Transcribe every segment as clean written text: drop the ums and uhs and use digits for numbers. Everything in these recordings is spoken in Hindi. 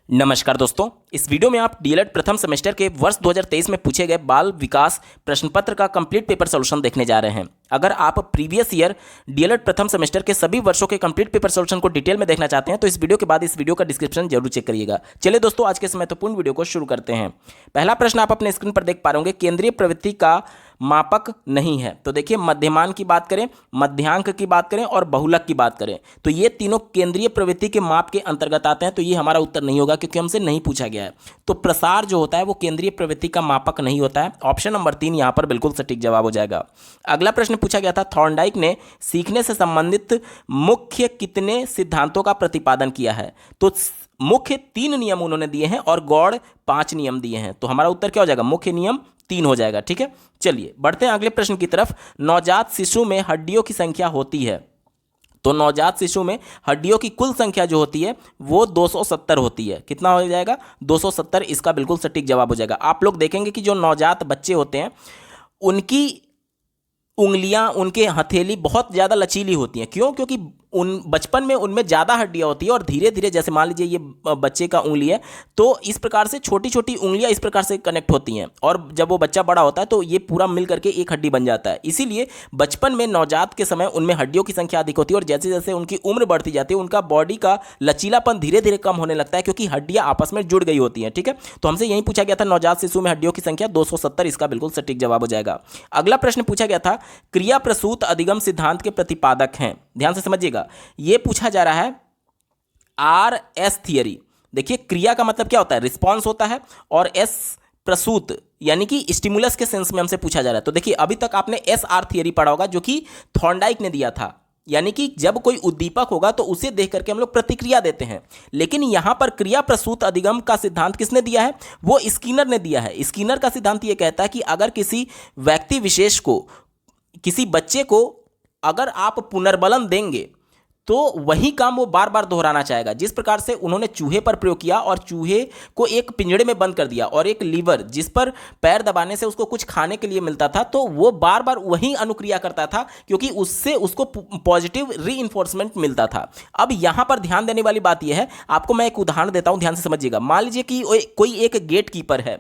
नमस्कार दोस्तों, इस वीडियो में आप डीएलएड प्रथम सेमेस्टर के वर्ष 2023 में पूछे गए बाल विकास प्रश्न पत्र का कंप्लीट पेपर सॉल्यूशन देखने जा रहे हैं। अगर आप प्रीवियस ईयर डीएलएड प्रथम सेमेस्टर के सभी वर्षों के कंप्लीट पेपर सॉल्यूशन को डिटेल में देखना चाहते हैं तो इस वीडियो के बाद इस वीडियो का डिस्क्रिप्शन जरूर चेक करिएगा। चलिए दोस्तों, आज के इस महत्वपूर्ण वीडियो को शुरू करते हैं। पहला प्रश्न आप अपने स्क्रीन पर देख पा रहे होंगे, केंद्रीय प्रवृत्ति का मापक नहीं है। तो देखिए, मध्यमान की बात करें, मध्यांक की बात करें और बहुलक की बात करें तो ये तीनों केंद्रीय प्रवृत्ति के माप के अंतर्गत आते हैं। तो ये हमारा उत्तर नहीं होगा क्योंकि हमसे नहीं पूछा गया है। तो प्रसार जो होता है वो केंद्रीय प्रवृत्ति का मापक नहीं होता है। ऑप्शन नंबर 3 यहाँ पर बिल्कुल सटीक जवाब हो जाएगा। अगला प्रश्न पूछा गया था, थॉर्नडाइक ने सीखने से संबंधित मुख्य कितने सिद्धांतों का प्रतिपादन किया है। तो मुख्य 3 नियम उन्होंने दिए हैं और गौड़ 5 नियम दिए हैं। तो हमारा उत्तर क्या हो जाएगा, मुख्य नियम 3 हो जाएगा। ठीक है, चलिए बढ़ते हैं अगले प्रश्न की तरफ। नवजात शिशु में हड्डियों की संख्या होती है। तो नवजात शिशु में हड्डियों की कुल संख्या जो होती है वो 270 होती है। कितना हो जाएगा, 270। इसका बिल्कुल सटीक जवाब हो जाएगा। आप लोग देखेंगे कि जो नवजात बच्चे होते हैं उनकी उंगलियां, उनके हथेली बहुत ज़्यादा लचीली होती हैं। क्यों? क्योंकि उन बचपन में उनमें ज़्यादा हड्डियां होती है और धीरे धीरे, जैसे मान लीजिए ये बच्चे का उंगली है तो इस प्रकार से छोटी छोटी उंगलियां इस प्रकार से कनेक्ट होती हैं और जब वो बच्चा बड़ा होता है तो ये पूरा मिल करके एक हड्डी बन जाता है। इसीलिए बचपन में नवजात के समय उनमें हड्डियों की संख्या अधिक होती है और जैसे जैसे उनकी उम्र बढ़ती जाती है उनका बॉडी का लचीलापन धीरे धीरे कम होने लगता है क्योंकि हड्डियां आपस में जुड़ गई होती हैं। ठीक है, तो हमसे यही पूछा गया था, नवजात शिशु में हड्डियों की संख्या 270। इसका बिल्कुल सटीक जवाब हो जाएगा। अगला प्रश्न पूछा गया था, क्रिया प्रसूत अधिगम सिद्धांत के प्रतिपादक हैं। ध्यान से समझिएगा, ये पूछा जा रहा है RS थियरी। देखिए, क्रिया का मतलब क्या होता है, रिस्पॉन्स होता है, और S प्रसूत यानी कि स्टिमुलस के सेंस में हमसे पूछा जा रहा है। तो देखिए, अभी तक आपने SR थियरी पढ़ा होगा जो कि थॉर्नडाइक ने दिया था, यानी कि जब कोई उद्दीपक होगा तो उसे देख करके हम लोग प्रतिक्रिया देते हैं। लेकिन यहां पर क्रिया प्रसूत अधिगम का सिद्धांत किसने दिया है, वो स्किनर ने दिया है। स्किनर का सिद्धांत यह कहता है कि अगर किसी व्यक्ति विशेष को, किसी बच्चे को अगर आप पुनर्बलन देंगे तो वही काम वो बार बार दोहराना चाहेगा। जिस प्रकार से उन्होंने चूहे पर प्रयोग किया और चूहे को एक पिंजड़े में बंद कर दिया और एक लीवर जिस पर पैर दबाने से उसको कुछ खाने के लिए मिलता था, तो वो बार बार वही अनुक्रिया करता था क्योंकि उससे उसको पॉजिटिव रीइंफोर्समेंट मिलता था। अब यहां पर ध्यान देने वाली बात यह है, आपको मैं एक उदाहरण देता हूं, ध्यान से समझिएगा। मान लीजिए कि कोई एक गेट कीपर है,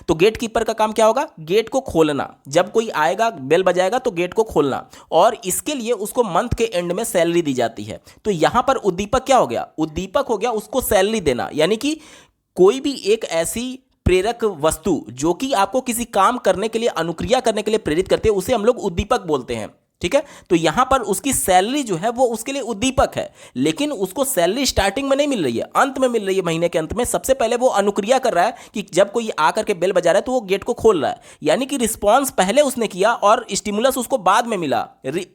तो गेट कीपर का काम क्या होगा, गेट को खोलना। जब कोई आएगा, बेल बजाएगा तो गेट को खोलना, और इसके लिए उसको मंथ के एंड में सैलरी दी जाती है। तो यहां पर उद्दीपक क्या हो गया, उद्दीपक हो गया उसको सैलरी देना। यानी कि कोई भी एक ऐसी प्रेरक वस्तु जो कि आपको किसी काम करने के लिए, अनुक्रिया करने के लिए प्रेरित करती है, उसे हम लोग उद्दीपक बोलते हैं। ठीक है, तो यहां पर उसकी सैलरी जो है वो उसके लिए उद्दीपक है, लेकिन उसको सैलरी स्टार्टिंग में नहीं मिल रही है, अंत में मिल रही है, महीने के अंत में। सबसे पहले वो अनुक्रिया कर रहा है कि जब कोई आकर के बेल बजा रहा है तो वो गेट को खोल रहा है। यानी कि रिस्पॉन्स पहले उसने किया और स्टिमुलस उसको बाद में मिला,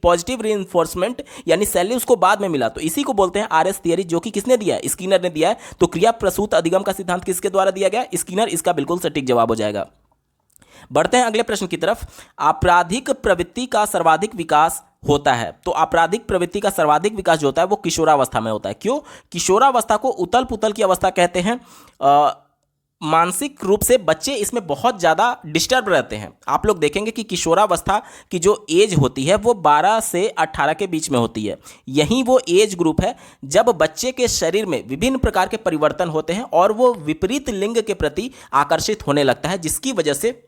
पॉजिटिव रीइंफोर्समेंट यानी सैलरी उसको बाद में मिला। तो इसी को बोलते हैं RS थियरी, जो कि किसने दिया है, स्किनर ने दिया है। तो क्रिया प्रसूत अधिगम का सिद्धांत किसके द्वारा दिया गया, स्किनर। इसका बिल्कुल सटीक जवाब हो जाएगा। बढ़ते हैं अगले प्रश्न की तरफ। आपराधिक प्रवृत्ति का सर्वाधिक विकास होता है। तो आपराधिक प्रवृत्ति का सर्वाधिक विकास जो होता है वो किशोरावस्था में होता है। क्यों? किशोरावस्था को उतल पुतल की अवस्था कहते हैं। मानसिक रूप से बच्चे इसमें बहुत ज़्यादा डिस्टर्ब रहते हैं। आप लोग देखेंगे कि किशोरावस्था की जो एज होती है वो 12 से 18 के बीच में होती है। यही वो एज ग्रुप है जब बच्चे के शरीर में विभिन्न प्रकार के परिवर्तन होते हैं और वो विपरीत लिंग के प्रति आकर्षित होने लगता है, जिसकी वजह से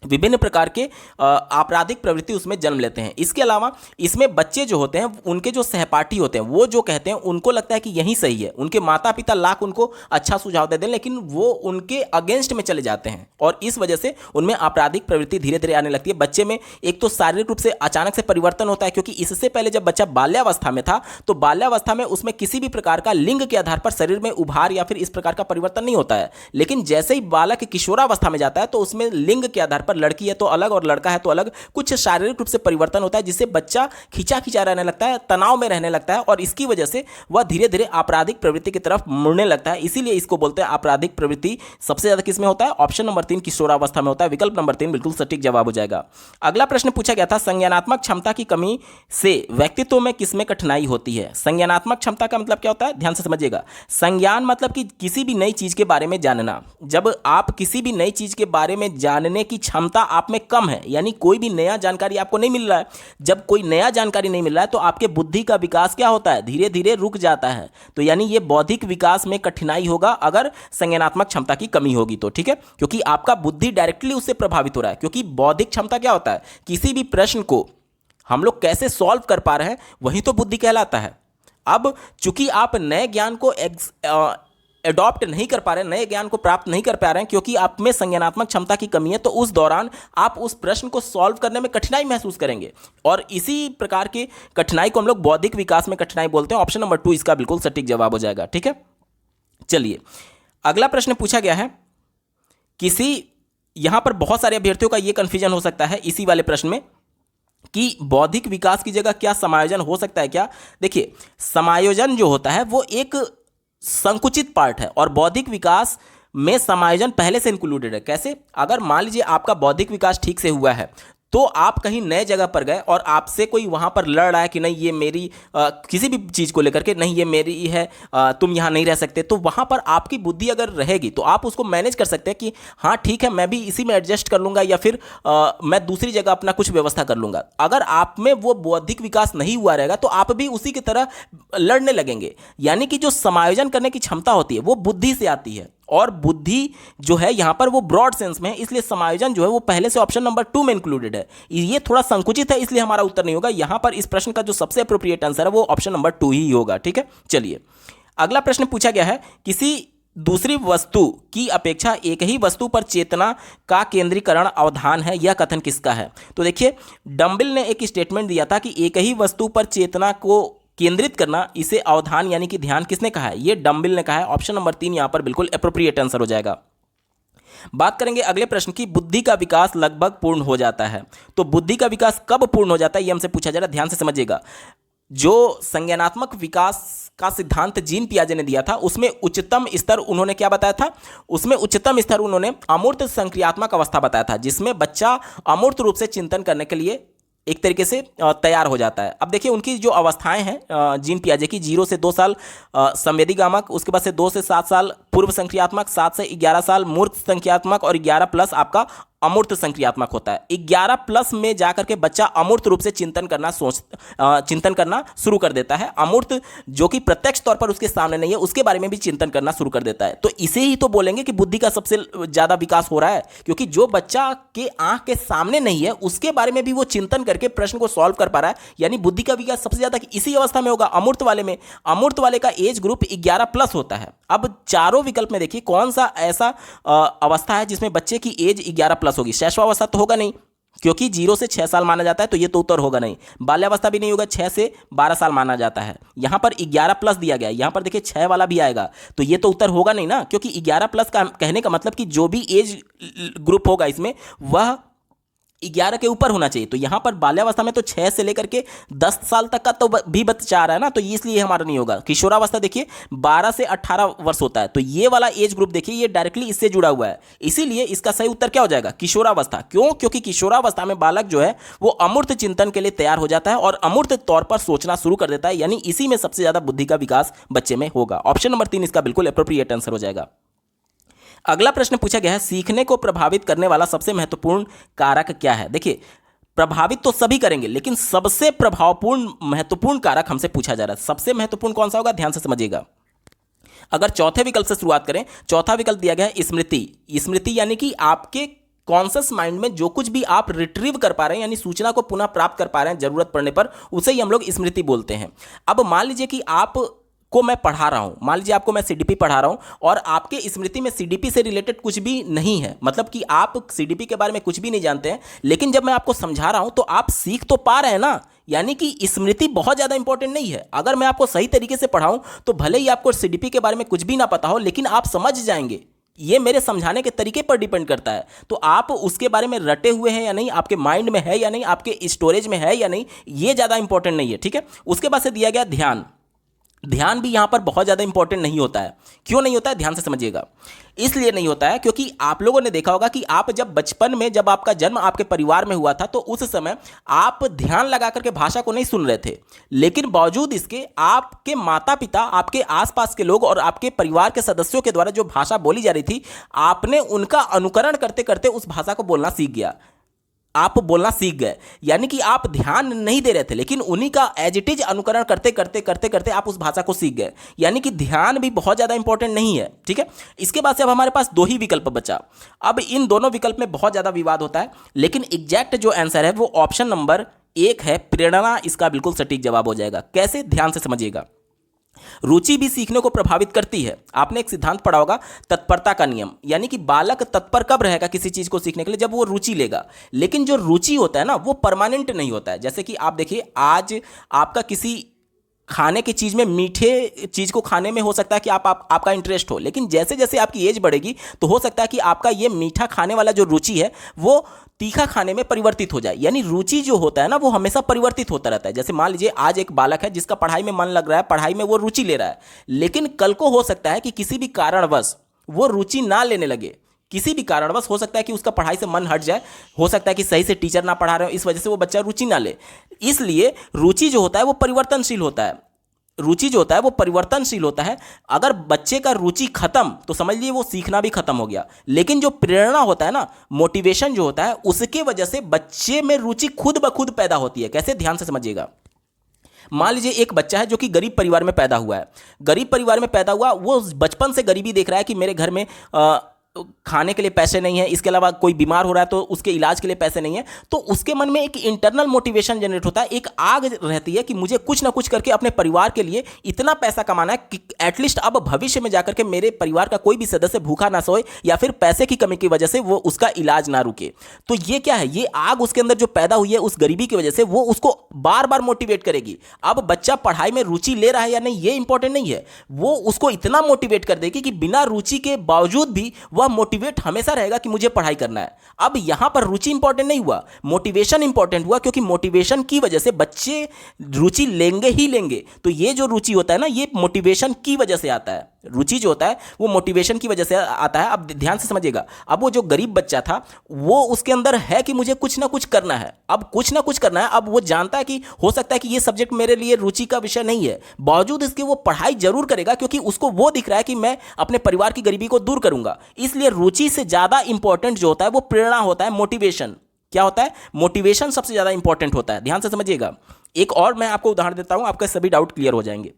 विभिन्न प्रकार के आपराधिक प्रवृत्ति उसमें जन्म लेते हैं। इसके अलावा इसमें बच्चे जो होते हैं, उनके जो सहपाठी होते हैं, वो जो कहते हैं, उनको लगता है कि यही सही है। उनके माता पिता लाख उनको अच्छा सुझाव दे दें, लेकिन वो उनके अगेंस्ट में चले जाते हैं और इस वजह से उनमें आपराधिक प्रवृत्ति धीरे धीरे आने लगती है। बच्चे में एक तो शारीरिक रूप से अचानक से परिवर्तन होता है, क्योंकि इससे पहले जब बच्चा बाल्यावस्था में था तो बाल्यावस्था में उसमें किसी भी प्रकार का लिंग के आधार पर शरीर में उभार या फिर इस प्रकार का परिवर्तन नहीं होता है। लेकिन जैसे ही बालक किशोरावस्था में जाता है तो उसमें लिंग के आधार पर लड़की है तो अलग और लड़का है तो अलग कुछ शारीरिक रूप से परिवर्तन होता है, जिससे बच्चा खिंचा खिंचा रहने लगता है, तनाव में रहने लगता है और इसकी वजह से वह धीरे धीरे आपराधिक प्रवृत्ति की तरफ मुड़ने लगता है। इसीलिए इसको बोलते हैं आपराधिक प्रवृत्ति सबसे ज्यादा किसमें होता है, ऑप्शन नंबर 3 किशोरावस्था में होता है। विकल्प नंबर 3 बिल्कुल सटीक जवाब हो जाएगा। अगला प्रश्न पूछा गया था, संज्ञानात्मक क्षमता की कमी से व्यक्तित्व में किसमें कठिनाई होती है। संज्ञानात्मक क्षमता का मतलब क्या होता है, ध्यान से समझिएगा। संज्ञान मतलब कि किसी भी नई चीज के बारे में जानना। जब आप किसी भी नई चीज के बारे में जानने की क्षमता क्षमता आप में कम है, यानी कोई भी नया जानकारी आपको नहीं मिल रहा है। जब कोई नया जानकारी नहीं मिल रहा है तो आपके बुद्धि का विकास क्या होता है, धीरे धीरे रुक जाता है। तो यानी ये बौद्धिक विकास में कठिनाई होगा अगर संज्ञानात्मक क्षमता की कमी होगी तो, ठीक है, क्योंकि आपका बुद्धि डायरेक्टली उससे प्रभावित हो रहा है। क्योंकि बौद्धिक क्षमता क्या होता है, किसी भी प्रश्न को हम लोग कैसे सॉल्व कर पा रहे हैं वही तो बुद्धि कहलाता है। अब चूंकि आप नए ज्ञान को अडॉप्ट नहीं कर पा रहे हैं, नए ज्ञान को प्राप्त नहीं कर पा रहे हैं क्योंकि आप में संज्ञानात्मक क्षमता की कमी है, तो उस दौरान आप उस प्रश्न को सॉल्व करने में कठिनाई महसूस करेंगे। और इसी प्रकार की कठिनाई को हम लोग बौद्धिक विकास में कठिनाई बोलते हैं। ऑप्शन नंबर 2 इसका बिल्कुल सटीक जवाब हो जाएगा, ठीक है। चलिए अगला प्रश्न पूछा गया है, यहां पर बहुत सारे अभ्यर्थियों का यह कंफ्यूजन हो सकता है इसी वाले प्रश्न में कि बौद्धिक विकास की जगह क्या समायोजन हो सकता है क्या। देखिए, समायोजन जो होता है वो एक संकुचित पार्ट है और बौद्धिक विकास में समायोजन पहले से इंक्लूडेड है। कैसे, अगर मान लीजिए आपका बौद्धिक विकास ठीक से हुआ है तो आप कहीं नए जगह पर गए और आपसे कोई वहां पर लड़ रहा है कि नहीं ये मेरी किसी भी चीज़ को लेकर के, नहीं ये मेरी है, तुम यहाँ नहीं रह सकते, तो वहां पर आपकी बुद्धि अगर रहेगी तो आप उसको मैनेज कर सकते हैं कि हाँ ठीक है मैं भी इसी में एडजस्ट कर लूँगा या फिर मैं दूसरी जगह अपना कुछ व्यवस्था कर लूँगा। अगर आप में वो बौद्धिक विकास नहीं हुआ रहेगा तो आप भी उसी की तरह लड़ने लगेंगे। यानी कि जो समायोजन करने की क्षमता होती है वो बुद्धि से आती है और बुद्धि जो है यहां पर वो ब्रॉड सेंस में है, इसलिए समायोजन जो है वो पहले से ऑप्शन नंबर 2 में इंक्लूडेड है। ये थोड़ा संकुचित है इसलिए हमारा उत्तर नहीं होगा। यहां पर इस प्रश्न का जो सबसे अप्रोप्रिएट आंसर है वो ऑप्शन नंबर 2 ही होगा, ठीक है। चलिए अगला प्रश्न पूछा गया है, किसी दूसरी वस्तु की अपेक्षा एक ही वस्तु पर चेतना का केंद्रीकरण अवधान है, यह कथन किसका है। तो देखिए, डम्बिल ने एक स्टेटमेंट दिया था कि एक ही वस्तु पर चेतना को केंद्रित करना, इसे अवधान यानी कि ध्यान किसने कहा है, ये डम्बिल ने कहा है। ऑप्शन नंबर 3 यहां पर बिल्कुल एप्रोप्रिएट आंसर हो जाएगा। बात करेंगे अगले प्रश्न की, बुद्धि का विकास लगभग पूर्ण हो जाता है। तो बुद्धि का विकास कब पूर्ण हो जाता है ये हमसे पूछा जा रहा है, ध्यान से समझिएगा। जो संज्ञानात्मक विकास का सिद्धांत जीन पियाजे ने दिया था उसमें उच्चतम स्तर उन्होंने क्या बताया था, उसमें उच्चतम स्तर उन्होंने अमूर्त संक्रियात्मक अवस्था बताया था, जिसमें बच्चा अमूर्त रूप से चिंतन करने के लिए एक तरीके से तैयार हो जाता है। अब देखिए उनकी जो अवस्थाएं हैं जीन पियाजे की, 0 से 2 साल संवेदीगामक, उसके बाद से 2 से 7 साल पूर्व संक्रियात्मक, 7 से 11 साल मूर्त संक्रियात्मक और 11 प्लस आपका अमूर्त संक्रियात्मक होता है। 11 प्लस में जाकर के बच्चा अमूर्त रूप से चिंतन करना शुरू कर देता है। अमूर्त जो कि प्रत्यक्ष तौर पर उसके सामने नहीं है उसके बारे में भी चिंतन करना शुरू कर देता है। तो इसे ही तो बोलेंगे कि बुद्धि का सबसे ज्यादा विकास हो रहा है, क्योंकि जो बच्चा के आंख के सामने नहीं है उसके बारे में भी वो चिंतन करके प्रश्न को सॉल्व कर पा रहा है। यानी बुद्धि का विकास सबसे ज्यादा इसी अवस्था में होगा, अमूर्त वाले में। अमूर्त वाले का एज ग्रुप 11 प्लस होता है। अब चारों विकल्प में देखिए कौन सा ऐसा अवस्था है जिसमें बच्चे की एज 11 प्लस होगी। शैशवावस्था तो होगा नहीं, क्योंकि 0 से 6 साल माना जाता है, तो ये तो उत्तर होगा नहीं। बाल्यावस्था भी नहीं होगा, 6 से 12 साल माना जाता है। यहां पर 11 प्लस दिया गया है, यहां पर देखिए 6 वाला भी आएगा, तो ये तो उत्तर होगा नहीं ना, क्योंकि 11 प्लस का कहने का मतलब कि जो भी एज ग्रुप होगा इसमें वह 11 के ऊपर होना चाहिए। तो यहां पर बाल्यावस्था में तो 6 से लेकर के 10 साल तक का तो भी बच्चा आ रहा है ना, तो इसलिए हमारा नहीं होगा। किशोरावस्था देखिए 12 से 18 वर्ष होता है, तो ये वाला एज ग्रुप देखिए ये डायरेक्टली इससे जुड़ा हुआ है, इसीलिए इसका सही उत्तर क्या हो जाएगा, किशोरावस्था। क्यों, क्योंकि किशोरावस्था में बालक जो है वो अमूर्त चिंतन के लिए तैयार हो जाता है और अमूर्त तौर पर सोचना शुरू कर देता है, यानी इसी में सबसे ज्यादा बुद्धि का विकास बच्चे में होगा। ऑप्शन नंबर 3 इसका बिल्कुल एप्रोप्रिएट आंसर हो जाएगा। अगला प्रश्न पूछा गया है, सीखने को प्रभावित करने वाला सबसे महत्वपूर्ण कारक क्या है। देखिए, प्रभावित तो सभी करेंगे, लेकिन सबसे प्रभावपूर्ण महत्वपूर्ण कारक हमसे पूछा जा रहा है। सबसे महत्वपूर्ण कौन सा होगा, ध्यान से समझिएगा। अगर चौथे विकल्प से शुरुआत करें, चौथा विकल्प दिया गया है स्मृति। स्मृति यानी कि आपके कॉन्शियस माइंड में जो कुछ भी आप रिट्रीव कर पा रहे हैं, यानी सूचना को पुनः प्राप्त कर पा रहे हैं जरूरत पड़ने पर, उसे ही हम लोग स्मृति बोलते हैं। अब मान लीजिए कि आप को मैं पढ़ा रहा हूं, मान लीजिए आपको मैं सीडीपी पढ़ा रहा हूं और आपके स्मृति में सीडीपी से रिलेटेड कुछ भी नहीं है, मतलब कि आप सीडीपी के बारे में कुछ भी नहीं जानते हैं, लेकिन जब मैं आपको समझा रहा हूं तो आप सीख तो पा रहे हैं ना। यानी कि स्मृति बहुत ज्यादा इंपॉर्टेंट नहीं है। अगर मैं आपको सही तरीके से पढ़ाऊं तो भले ही आपको सीडीपी के बारे में कुछ भी ना पता हो, लेकिन आप समझ जाएंगे। ये मेरे समझाने के तरीके पर डिपेंड करता है। तो आप उसके बारे में रटे हुए हैं या नहीं, आपके माइंड में है या नहीं, आपके स्टोरेज में है या नहीं, ये ज्यादा इंपॉर्टेंट नहीं है, ठीक है। उसके बाद से दिया गया ध्यान। ध्यान भी यहाँ पर बहुत ज़्यादा इंपॉर्टेंट नहीं होता है। क्यों नहीं होता है, ध्यान से समझिएगा। इसलिए नहीं होता है क्योंकि आप लोगों ने देखा होगा कि आप जब बचपन में, जब आपका जन्म आपके परिवार में हुआ था, तो उस समय आप ध्यान लगा करके भाषा को नहीं सुन रहे थे, लेकिन बावजूद इसके आपके माता पिता, आपके आसपास के लोग और आपके परिवार के सदस्यों के द्वारा जो भाषा बोली जा रही थी, आपने उनका अनुकरण करते करते उस भाषा को बोलना सीख गया, आप बोलना सीख गए। यानी कि आप ध्यान नहीं दे रहे थे, लेकिन उन्हीं का एज इट इज अनुकरण करते करते करते करते आप उस भाषा को सीख गए। यानी कि ध्यान भी बहुत ज़्यादा इंपॉर्टेंट नहीं है, ठीक है। इसके बाद से अब हमारे पास दो ही विकल्प बचा। अब इन दोनों विकल्प में बहुत ज़्यादा विवाद होता है, लेकिन एग्जैक्ट जो आंसर है वो ऑप्शन नंबर 1 है, प्रेरणा इसका बिल्कुल सटीक जवाब हो जाएगा। कैसे, ध्यान से समझिएगा। रुचि भी सीखने को प्रभावित करती है। आपने एक सिद्धांत पढ़ा होगा, तत्परता का नियम, यानी कि बालक तत्पर कब रहेगा किसी चीज को सीखने के लिए, जब वो रुचि लेगा। लेकिन जो रुचि होता है ना, वो परमानेंट नहीं होता है। जैसे कि आप देखिए, आज आपका किसी खाने की चीज़ में, मीठे चीज़ को खाने में हो सकता है कि आपका इंटरेस्ट हो, लेकिन जैसे जैसे आपकी एज बढ़ेगी तो हो सकता है कि आपका ये मीठा खाने वाला जो रुचि है वो तीखा खाने में परिवर्तित हो जाए। यानी रुचि जो होता है ना, वो हमेशा परिवर्तित होता रहता है। जैसे मान लीजिए आज एक बालक है जिसका पढ़ाई में मन लग रहा है, पढ़ाई में वो रुचि ले रहा है, लेकिन कल को हो सकता है कि किसी भी कारणवश वो रुचि ना लेने लगे। किसी भी कारणवश हो सकता है कि उसका पढ़ाई से मन हट जाए, हो सकता है कि सही से टीचर ना पढ़ा रहे हो, इस वजह से वो बच्चा रुचि ना ले। इसलिए रुचि जो होता है वो परिवर्तनशील होता है। रुचि जो होता है वो परिवर्तनशील होता है। अगर बच्चे का रुचि खत्म तो समझ लीजिए वो सीखना भी खत्म हो गया। लेकिन जो प्रेरणा होता है ना, मोटिवेशन जो होता है, उसके वजह से बच्चे में रुचि खुद ब खुद पैदा होती है। कैसे, ध्यान से समझिएगा। मान लीजिए एक बच्चा है जो कि गरीब परिवार में पैदा हुआ है। गरीब परिवार में पैदा हुआ, वो बचपन से गरीबी देख रहा है कि मेरे घर में खाने के लिए पैसे नहीं है, इसके अलावा कोई बीमार हो रहा है तो उसके इलाज के लिए पैसे नहीं है। तो उसके मन में एक इंटरनल मोटिवेशन जनरेट होता है, एक आग रहती है कि मुझे कुछ ना कुछ करके अपने परिवार के लिए इतना पैसा कमाना है कि एटलीस्ट अब भविष्य में जाकर के मेरे परिवार का कोई भी सदस्य भूखा ना सोए, या फिर पैसे की कमी की वजह से वो उसका इलाज ना रुके। तो ये क्या है, ये आग उसके अंदर जो पैदा हुई है उस गरीबी की वजह से, वो उसको बार बार मोटिवेट करेगी। अब बच्चा पढ़ाई में रुचि ले रहा है या नहीं, ये इंपॉर्टेंट नहीं है, वो उसको इतना मोटिवेट कर देगी कि बिना रुचि के बावजूद भी वह मोटिवेट हमेशा रहेगा कि मुझे पढ़ाई करना है। अब यहां पर रुचि इंपॉर्टेंट नहीं हुआ, मोटिवेशन इंपॉर्टेंट हुआ, क्योंकि मोटिवेशन की वजह से बच्चे रुचि लेंगे ही लेंगे। तो ये जो रुचि होता है ना, ये मोटिवेशन की वजह से आता है। रुचि जो होता है वो मोटिवेशन की वजह से आता है। अब ध्यान से समझिएगा, अब वो जो गरीब बच्चा था, वो उसके अंदर है कि मुझे कुछ ना कुछ करना है। अब कुछ ना कुछ करना है, अब वो जानता है कि हो सकता है कि ये सब्जेक्ट मेरे लिए रुचि का विषय नहीं है, बावजूद इसके वो पढ़ाई जरूर करेगा, क्योंकि उसको वो दिख रहा है कि मैं अपने परिवार की गरीबी को दूर करूंगा। इसलिए रुचि से ज्यादा इंपॉर्टेंट जो होता है वो प्रेरणा होता है, मोटिवेशन। क्या होता है, मोटिवेशन सबसे ज्यादा इंपॉर्टेंट होता है। ध्यान से समझिएगा। एक और मैं आपको उदाहरण देता हूं, आपके सभी डाउट क्लियर हो जाएंगे।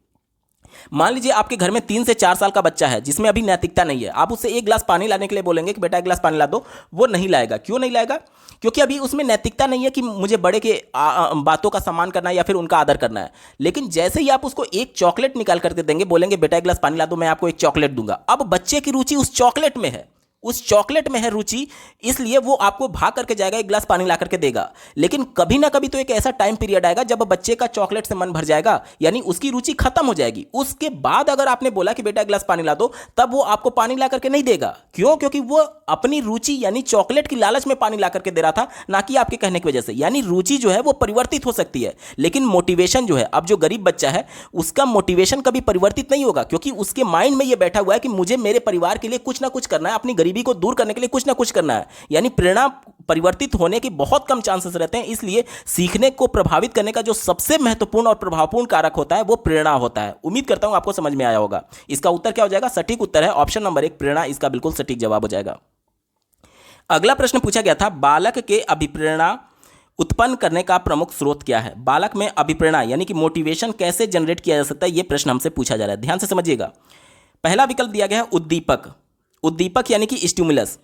मान लीजिए आपके घर में 3 से 4 साल का बच्चा है जिसमें अभी नैतिकता नहीं है। आप उससे 1 गिलास पानी लाने के लिए बोलेंगे कि बेटा 1 गिलास पानी ला दो, वो नहीं लाएगा। क्यों नहीं लाएगा? क्योंकि अभी उसमें नैतिकता नहीं है कि मुझे बड़े के बातों का सम्मान करना है या फिर उनका आदर करना है। लेकिन जैसे ही आप उसको एक चॉकलेट निकाल करके देंगे, बोलेंगे बेटा 1 गिलास पानी ला दो, मैं आपको एक चॉकलेट दूंगा। अब बच्चे की रुचि उस चॉकलेट में है, उस चॉकलेट में है रुचि, इसलिए वो आपको भाग करके जाएगा, 1 गिलास पानी ला करके देगा। लेकिन कभी ना कभी तो एक ऐसा टाइम पीरियड आएगा जब बच्चे का चॉकलेट से मन भर जाएगा, यानी उसकी रुचि खत्म हो जाएगी। उसके बाद अगर आपने बोला कि बेटा 1 गिलास पानी ला दो, तब वो आपको पानी ला करके नहीं देगा। क्यों? क्योंकि वो अपनी रुचि यानी चॉकलेट की लालच में पानी ला करके दे रहा था, ना कि आपके कहने की वजह से। यानी रुचि जो है वो परिवर्तित हो सकती है, लेकिन मोटिवेशन जो है, अब जो गरीब बच्चा है उसका मोटिवेशन कभी परिवर्तित नहीं होगा, क्योंकि उसके माइंड में ये बैठा हुआ है कि मुझे मेरे परिवार के लिए कुछ ना कुछ करना है, अपनी गरीबी को दूर करने के लिए कुछ ना कुछ करना है। यानी प्रेरणा परिवर्तित होने के बहुत कम चांसेस रहते हैं। इसलिए सीखने को प्रभावित करने का जो सबसे महत्वपूर्ण और प्रभावपूर्ण कारक होता है वो प्रेरणा होता है। उम्मीद करता हूं आपको समझ में आया होगा। इसका उत्तर क्या हो जाएगा? सटीक उत्तर है ऑप्शन नंबर 1, प्रेरणा इसका बिल्कुल सटीक जवाब हो जाएगा। अगला प्रश्न पूछा गया था, बालक के अभिप्रेरणा उत्पन्न करने का प्रमुख स्रोत क्या है? बालक में अभिप्रेरणा यानी कि मोटिवेशन कैसे जनरेट किया जा सकता है, यह प्रश्न हमसे पूछा जा रहा है। ध्यान से समझिएगा। पहला विकल्प दिया गया है उद्दीपक। उद्दीपक यानी कि स्टिमुलस।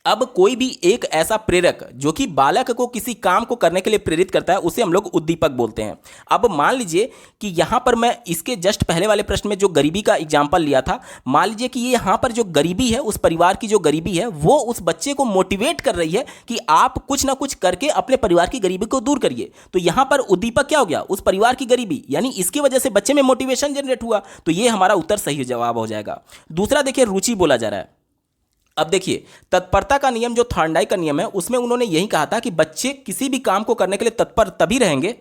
अब कोई भी एक ऐसा प्रेरक जो कि बालक को किसी काम को करने के लिए प्रेरित करता है, उसे हम लोग उद्दीपक बोलते हैं। अब मान लीजिए कि यहां पर मैं इसके जस्ट पहले वाले प्रश्न में जो गरीबी का एग्जांपल लिया था, मान लीजिए कि ये यहां पर जो गरीबी है, उस परिवार की जो गरीबी है, वो उस बच्चे को मोटिवेट कर रही है कि आप कुछ ना कुछ करके अपने परिवार की गरीबी को दूर करिए। तो यहां पर उद्दीपक क्या हो गया? उस परिवार की गरीबी, यानी इसकी वजह से बच्चे में मोटिवेशन जनरेट हुआ। तो ये हमारा उत्तर सही जवाब हो जाएगा। दूसरा देखिए, रुचि बोला जा रहा है। अब देखिए, तत्परता का नियम जो थॉर्नडाइक का नियम है, उसमें उन्होंने यही कहा था कि बच्चे किसी भी काम को करने के लिए तत्पर तभी रहेंगे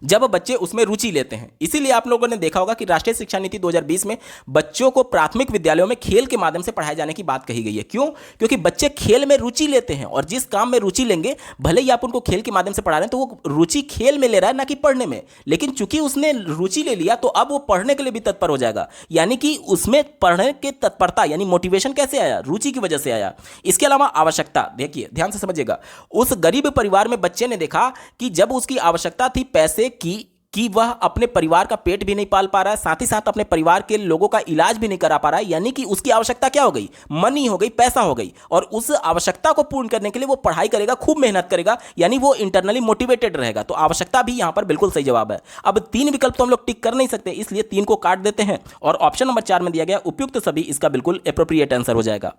जब बच्चे उसमें रुचि लेते हैं। इसीलिए आप लोगों ने देखा होगा कि राष्ट्रीय शिक्षा नीति 2020 में बच्चों को प्राथमिक विद्यालयों में खेल के माध्यम से पढ़ाए जाने की बात कही गई है। क्यों? क्योंकि बच्चे खेल में रुचि लेते हैं, और जिस काम में रुचि लेंगे, भले ही आप उनको खेल के माध्यम से पढ़ा रहे हैं, तो वो रुचि खेल में ले रहा है, ना कि पढ़ने में। लेकिन चूंकि उसने रुचि ले लिया, तो अब वो पढ़ने के लिए भी तत्पर हो जाएगा। यानी कि उसमें पढ़ने की तत्परता यानी मोटिवेशन कैसे आया? रुचि की वजह से आया। इसके अलावा आवश्यकता, देखिए ध्यान से समझिएगा, उस गरीब परिवार में बच्चे ने देखा कि जब उसकी आवश्यकता थी पैसे की कि वह अपने परिवार का पेट भी नहीं पाल पा रहा है, साथ ही साथ अपने परिवार के लोगों का इलाज भी नहीं करा पा रहा है, यानी कि उसकी आवश्यकता क्या हो गई? मनी हो गई, पैसा हो गई। और उस आवश्यकता को पूर्ण करने के लिए वो पढ़ाई करेगा, खूब मेहनत करेगा, यानी वो इंटरनली मोटिवेटेड रहेगा। तो आवश्यकता भी यहां पर बिल्कुल सही जवाब है। अब 3 विकल्प तो हम लोग टिक कर नहीं सकते, इसलिए 3 को काट देते हैं और ऑप्शन नंबर 4 में दिया गया उपयुक्त सभी इसका बिल्कुल एप्रोप्रिएट आंसर हो जाएगा।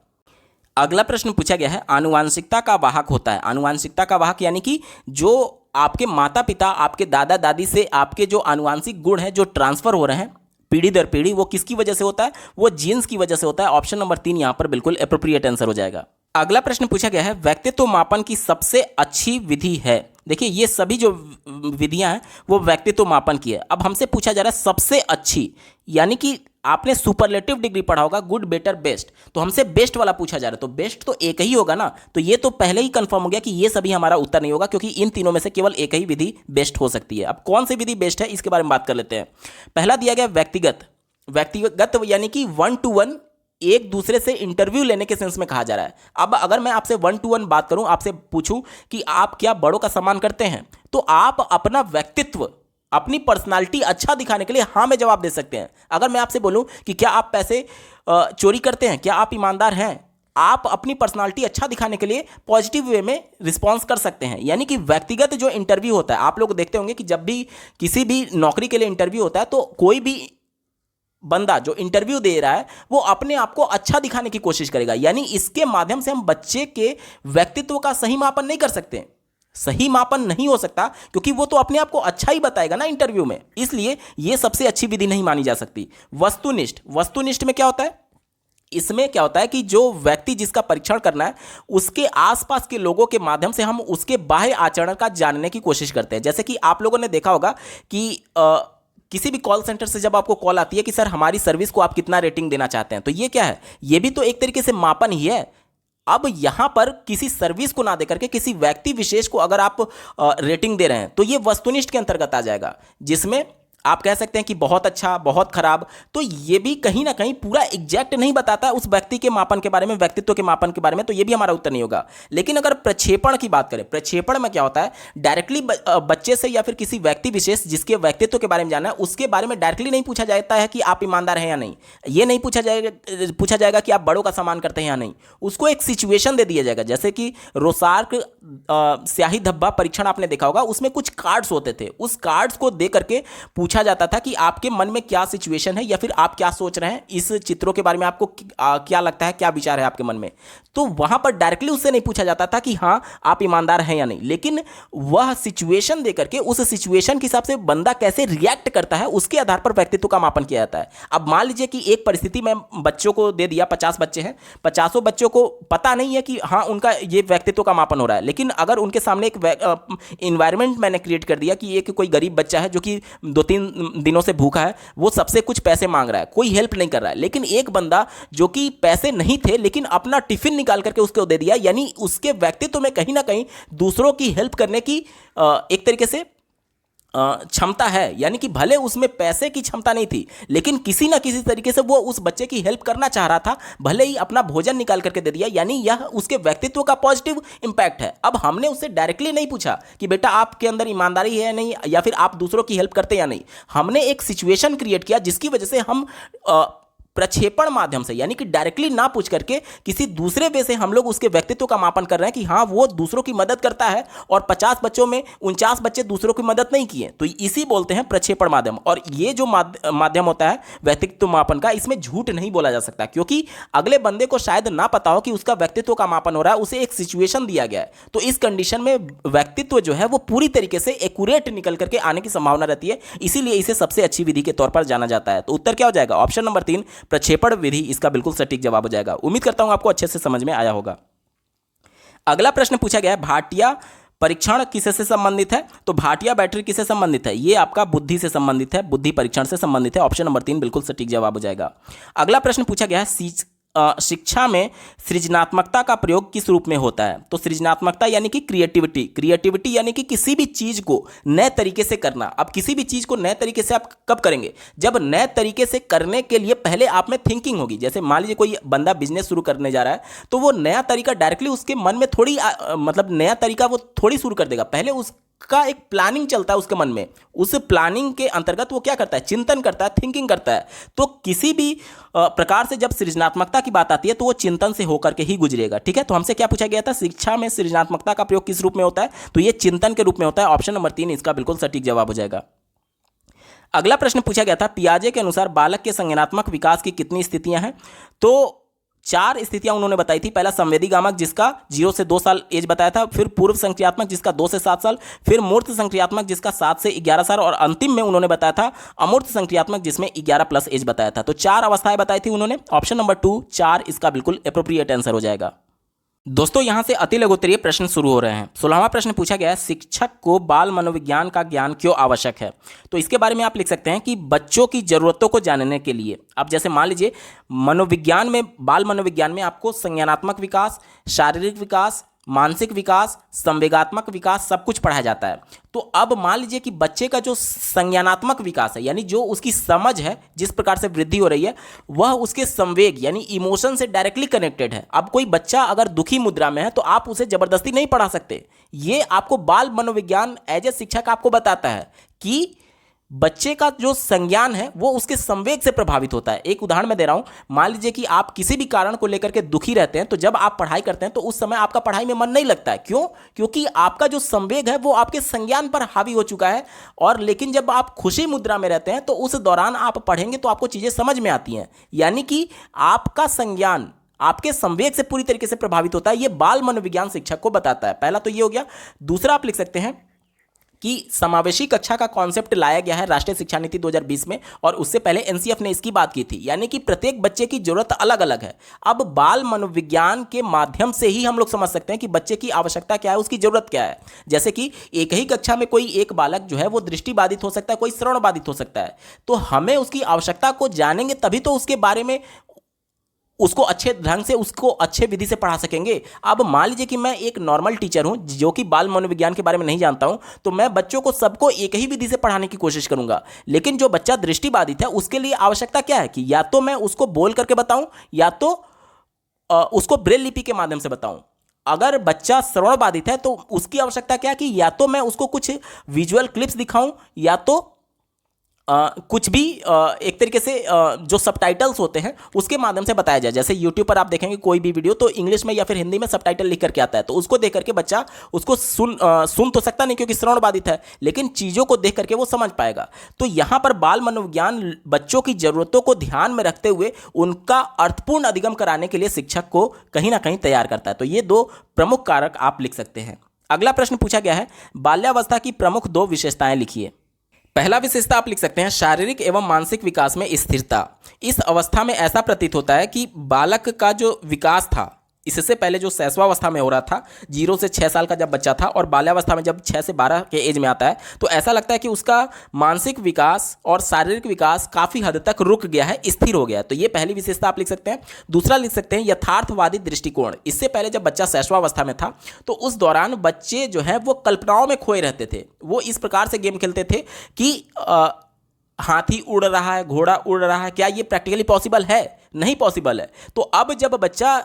अगला प्रश्न पूछा गया है, आनुवांशिकता का वाहक होता है। आनुवांशिकता का वाहक यानी कि जो आपके माता पिता, आपके दादा दादी से आपके जो आनुवांशिक गुण हैं जो ट्रांसफर हो रहे हैं पीढ़ी दर पीढ़ी, वो किसकी वजह से होता है? वो जीन्स की वजह से होता है। ऑप्शन नंबर 3 यहां पर बिल्कुल एप्रोप्रिएट आंसर हो जाएगा। अगला प्रश्न पूछा गया है, व्यक्तित्व मापन की सबसे अच्छी विधि है। देखिए ये सभी जो विधियां हैं वो व्यक्तित्व मापन की है। अब हमसे पूछा जा रहा है सबसे अच्छी, यानी कि आपने सुपरलेटिव डिग्री पढ़ा होगा, गुड बेटर बेस्ट, तो हमसे बेस्ट वाला पूछा जा रहा है, तो बेस्ट तो एक ही होगा ना। तो ये तो पहले ही कंफर्म हो गया कि ये सभी हमारा उत्तर नहीं होगा, क्योंकि इन तीनों में से केवल एक ही विधि बेस्ट हो सकती है। अब कौन सी विधि बेस्ट है इसके बारे में बात कर लेते हैं। पहला दिया गया व्यक्तिगत यानी कि 1 to 1 एक दूसरे से इंटरव्यू लेने के सेंस में कहा जा रहा है। अब अगर मैं आपसे 1 to 1 बात करूं, आपसे पूछूं कि आप क्या बड़ों का सम्मान करते हैं, तो आप अपना व्यक्तित्व, अपनी पर्सनालिटी अच्छा दिखाने के लिए हाँ में जवाब दे सकते हैं। अगर मैं आपसे बोलूं कि क्या आप पैसे चोरी करते हैं, क्या आप ईमानदार हैं, आप अपनी पर्सनालिटी अच्छा दिखाने के लिए पॉजिटिव वे में रिस्पॉन्स कर सकते हैं। यानी कि व्यक्तिगत जो इंटरव्यू होता है, आप लोग देखते होंगे कि जब भी किसी भी नौकरी के लिए इंटरव्यू होता है, तो कोई भी बंदा जो इंटरव्यू दे रहा है वो अपने आप को अच्छा दिखाने की कोशिश करेगा। यानी इसके माध्यम से हम बच्चे के व्यक्तित्व का सही मापन नहीं कर सकते। सही मापन नहीं हो सकता, क्योंकि वो तो अपने आप को अच्छा ही बताएगा ना इंटरव्यू में। इसलिए ये सबसे अच्छी विधि नहीं मानी जा सकती। वस्तुनिष्ठ में क्या होता है? इसमें क्या होता है कि जो व्यक्ति जिसका परीक्षण करना है, उसके आसपास के लोगों के माध्यम से हम उसके बाह्य आचरण का जानने की कोशिश करते हैं। जैसे कि आप लोगों ने देखा होगा कि किसी भी कॉल सेंटर से जब आपको कॉल आती है कि सर हमारी सर्विस को आप कितना रेटिंग देना चाहते हैं, तो ये क्या है? ये भी तो एक तरीके से मापन ही है। अब यहां पर किसी सर्विस को ना देकर के किसी व्यक्ति विशेष को अगर आप रेटिंग दे रहे हैं, तो ये वस्तुनिष्ठ के अंतर्गत आ जाएगा, जिसमें आप कह सकते हैं कि बहुत अच्छा, बहुत खराब। तो ये भी कहीं ना कहीं पूरा एग्जैक्ट नहीं बताता उस व्यक्ति के मापन के बारे में, व्यक्तित्व के मापन के बारे में, तो ये भी हमारा उत्तर नहीं होगा। लेकिन अगर प्रक्षेपण की बात करें, प्रक्षेपण में क्या होता है? डायरेक्टली बच्चे से या फिर किसी व्यक्ति विशेष जिसके व्यक्तित्व के बारे में जानना है, उसके बारे में डायरेक्टली नहीं पूछा जाता है कि आप ईमानदार हैं या नहीं। ये नहीं पूछा जाएगा कि आप बड़ों का सम्मान करते हैं या नहीं। उसको एक सिचुएशन दे दिया जाएगा। जैसे कि रोसार्क स्याही धब्बा परीक्षण आपने देखा होगा, उसमें कुछ कार्ड्स होते थे। उस कार्ड्स को दे करके पूछा जाता था कि आपके मन में क्या सिचुएशन है या फिर आप क्या सोच रहे हैं, इस चित्रों के बारे में आपको क्या लगता है, क्या विचार है आपके मन में। तो वहां पर डायरेक्टली उससे नहीं पूछा जाता था कि हाँ आप ईमानदार हैं या नहीं, लेकिन वह सिचुएशन देकर के उस सिचुएशन के हिसाब से बंदा कैसे रिएक्ट करता है, उसके आधार पर व्यक्तित्व का मापन किया जाता है। अब मान लीजिए कि एक परिस्थिति में बच्चों को दे दिया, 50 बच्चे हैं, 50 बच्चों को पता नहीं है कि हाँ उनका ये व्यक्तित्व का मापन हो रहा है। लेकिन अगर उनके सामने एक इन्वायरमेंट मैंने क्रिएट कर दिया कि एक कोई गरीब बच्चा है जो कि 2-3 दिनों से भूखा है, वो सबसे कुछ पैसे मांग रहा है, कोई हेल्प नहीं कर रहा है, लेकिन एक बंदा जो कि पैसे नहीं थे लेकिन अपना टिफिन निकाल करके उसको दे दिया, यानी उसके व्यक्तित्व में कहीं ना कहीं दूसरों की हेल्प करने की एक तरीके से क्षमता है। यानी कि भले उसमें पैसे की क्षमता नहीं थी, लेकिन किसी ना किसी तरीके से वो उस बच्चे की हेल्प करना चाह रहा था, भले ही अपना भोजन निकाल करके दे दिया, यानी यह उसके व्यक्तित्व का पॉजिटिव इंपैक्ट है। अब हमने उससे डायरेक्टली नहीं पूछा कि बेटा आपके अंदर ईमानदारी है या नहीं, या फिर आप दूसरों की हेल्प करते या नहीं। हमने एक सिचुएशन क्रिएट किया जिसकी वजह से हम प्रक्षेपण माध्यम से, यानी कि डायरेक्टली ना पूछ करके किसी दूसरे वे से हम लोग उसके व्यक्तित्व का मापन कर रहे हैं कि हाँ वो दूसरों की मदद करता है, और 50 बच्चों में 49 बच्चे दूसरों की मदद नहीं किए, तो इसी बोलते हैं प्रक्षेपण माध्यम। और ये जो माध्यम होता है व्यक्तित्व मापन का, इसमें झूठ नहीं बोला जा सकता, क्योंकि अगले बंदे को शायद ना पता हो कि उसका व्यक्तित्व का मापन हो रहा है, उसे एक सिचुएशन दिया गया है, तो इस कंडीशन में व्यक्तित्व जो है वो पूरी तरीके से एक्यूरेट निकल करके आने की संभावना रहती है, इसीलिए इसे सबसे अच्छी विधि के तौर पर जाना जाता है। तो उत्तर क्या हो जाएगा? ऑप्शन नंबर 3 प्रक्षेपण विधि इसका बिल्कुल सटीक जवाब हो जाएगा। उम्मीद करता हूं आपको अच्छे से समझ में आया होगा। अगला प्रश्न पूछा गया है, भाटिया परीक्षण किससे से संबंधित है? तो भाटिया बैटरी किससे संबंधित है? ये आपका बुद्धि से संबंधित है, बुद्धि परीक्षण से संबंधित है। ऑप्शन नंबर 3 बिल्कुल सटीक जवाब हो जाएगा। अगला प्रश्न पूछा गया है, शिक्षा में सृजनात्मकता का प्रयोग किस रूप में होता है? तो सृजनात्मकता यानी कि क्रिएटिविटी, क्रिएटिविटी यानी कि किसी भी चीज को नए तरीके से करना। अब किसी भी चीज को नए तरीके से आप कब करेंगे? जब नए तरीके से करने के लिए पहले आप में थिंकिंग होगी। जैसे मान लीजिए कोई बंदा बिजनेस शुरू करने जा रहा है, तो वो नया तरीका डायरेक्टली उसके मन में थोड़ी मतलब नया तरीका वो थोड़ी शुरू कर देगा। पहले का एक प्लानिंग चलता है उसके मन में, उस प्लानिंग के अंतर्गत वो क्या करता है? चिंतन करता है, थिंकिंग करता है। तो किसी भी प्रकार से जब सृजनात्मकता की बात आती है तो वो चिंतन से होकर के ही गुजरेगा। ठीक है, तो हमसे क्या पूछा गया था, शिक्षा में सृजनात्मकता का प्रयोग किस रूप में होता है? तो ये चिंतन के रूप में होता है। ऑप्शन नंबर 3 इसका बिल्कुल सटीक जवाब हो जाएगा। अगला प्रश्न पूछा गया था, पियाजे के अनुसार बालक के संज्ञानात्मक विकास की कितनी स्थितियां हैं? तो 4 स्थितियां उन्होंने बताई थी। पहला संवेदीगामक जिसका 0 से 2 साल एज बताया था, फिर पूर्व संक्रियात्मक जिसका 2 से 7 साल, फिर मूर्त संक्रियात्मक जिसका 7 से 11 साल, और अंतिम में उन्होंने बताया था अमूर्त संक्रियात्मक जिसमें 11 प्लस एज बताया था। तो 4 अवस्थाएं बताई थी उन्होंने। ऑप्शन नंबर 2 4 इसका बिल्कुल एप्रोप्रिएट आंसर हो जाएगा। दोस्तों यहां से अति लघुत्तरीय प्रश्न शुरू हो रहे हैं। 16वां प्रश्न पूछा गया है, शिक्षक को बाल मनोविज्ञान का ज्ञान क्यों आवश्यक है? तो इसके बारे में आप लिख सकते हैं कि बच्चों की जरूरतों को जानने के लिए। अब जैसे मान लीजिए मनोविज्ञान में, बाल मनोविज्ञान में आपको संज्ञानात्मक विकास, शारीरिक विकास, मानसिक विकास, संवेगात्मक विकास सब कुछ पढ़ाया जाता है। तो अब मान लीजिए कि बच्चे का जो संज्ञानात्मक विकास है, यानी जो उसकी समझ है, जिस प्रकार से वृद्धि हो रही है, वह उसके संवेग यानी इमोशन से डायरेक्टली कनेक्टेड है। अब कोई बच्चा अगर दुखी मुद्रा में है तो आप उसे जबरदस्ती नहीं पढ़ा सकते। ये आपको बाल मनोविज्ञान एज ए शिक्षक आपको बताता है कि बच्चे का जो संज्ञान है वो उसके संवेग से प्रभावित होता है। एक उदाहरण मैं दे रहा हूं, मान लीजिए कि आप किसी भी कारण को लेकर के दुखी रहते हैं, तो जब आप पढ़ाई करते हैं तो उस समय आपका पढ़ाई में मन नहीं लगता है। क्यों? क्योंकि आपका जो संवेग है वो आपके संज्ञान पर हावी हो चुका है। और लेकिन जब आप खुशी मुद्रा में रहते हैं तो उस दौरान आप पढ़ेंगे तो आपको चीजें समझ में आती हैं, यानी कि आपका संज्ञान आपके संवेग से पूरी तरीके से प्रभावित होता है। यह बाल मनोविज्ञान शिक्षक को बताता है। पहला तो ये हो गया। दूसरा आप लिख सकते हैं कि समावेशी कक्षा का कॉन्सेप्ट लाया गया है राष्ट्रीय शिक्षा नीति 2020 में, और उससे पहले एनसीएफ ने इसकी बात की थी, यानी कि प्रत्येक बच्चे की जरूरत अलग अलग है। अब बाल मनोविज्ञान के माध्यम से ही हम लोग समझ सकते हैं कि बच्चे की आवश्यकता क्या है, उसकी जरूरत क्या है। जैसे कि एक ही कक्षा में कोई एक बालक जो है वो दृष्टिबाधित हो सकता है, कोई श्रवण बाधित हो सकता है। तो हमें उसकी आवश्यकता को जानेंगे तभी तो उसके बारे में उसको अच्छे ढंग से, उसको अच्छे विधि से पढ़ा सकेंगे। अब मान लीजिए कि मैं एक नॉर्मल टीचर हूं जो कि बाल मनोविज्ञान के बारे में नहीं जानता हूं, तो मैं बच्चों को सबको एक ही विधि से पढ़ाने की कोशिश करूंगा। लेकिन जो बच्चा दृष्टिबाधित है उसके लिए आवश्यकता क्या है कि या तो मैं उसको बोल करके बताऊं या तो उसको ब्रेल लिपि के माध्यम से बताऊं। अगर बच्चा श्रवण बाधित है तो उसकी आवश्यकता क्या है कि या तो मैं उसको कुछ विजुअल क्लिप्स दिखाऊं या तो कुछ भी एक तरीके से जो सबटाइटल्स होते हैं उसके माध्यम से बताया जाए। जैसे यूट्यूब पर आप देखेंगे कोई भी वीडियो तो इंग्लिश में या फिर हिंदी में सबटाइटल लिख करके आता है, तो उसको देख करके बच्चा उसको सुन तो सकता नहीं क्योंकि श्रवण बाधित है, लेकिन चीज़ों को देख करके वो समझ पाएगा। तो यहाँ पर बाल मनोविज्ञान बच्चों की ज़रूरतों को ध्यान में रखते हुए उनका अर्थपूर्ण अधिगम कराने के लिए शिक्षक को कहीं ना कहीं तैयार करता है। तो ये 2 प्रमुख कारक आप लिख सकते हैं। अगला प्रश्न पूछा गया है, बाल्यावस्था की प्रमुख 2 विशेषताएं लिखिए। पहला विशेषता आप लिख सकते हैं शारीरिक एवं मानसिक विकास में स्थिरता। इस अवस्था में ऐसा प्रतीत होता है कि बालक का जो विकास था, इससे पहले जो शैशवावस्था में हो रहा था, 0 से 6 साल का जब बच्चा था, और बाल्यावस्था में जब 6 से 12 के एज में आता है, तो ऐसा लगता है कि उसका मानसिक विकास और शारीरिक विकास काफ़ी हद तक रुक गया है, स्थिर हो गया है। तो ये पहली विशेषता आप लिख सकते हैं। दूसरा लिख सकते हैं यथार्थवादी दृष्टिकोण। इससे पहले जब बच्चा शैशवावस्था में था तो उस दौरान बच्चे जो है वो कल्पनाओं में खोए रहते थे। वो इस प्रकार से गेम खेलते थे कि हाथी उड़ रहा है, घोड़ा उड़ रहा है, क्या ये प्रैक्टिकली पॉसिबल है? नहीं पॉसिबल है। तो अब जब बच्चा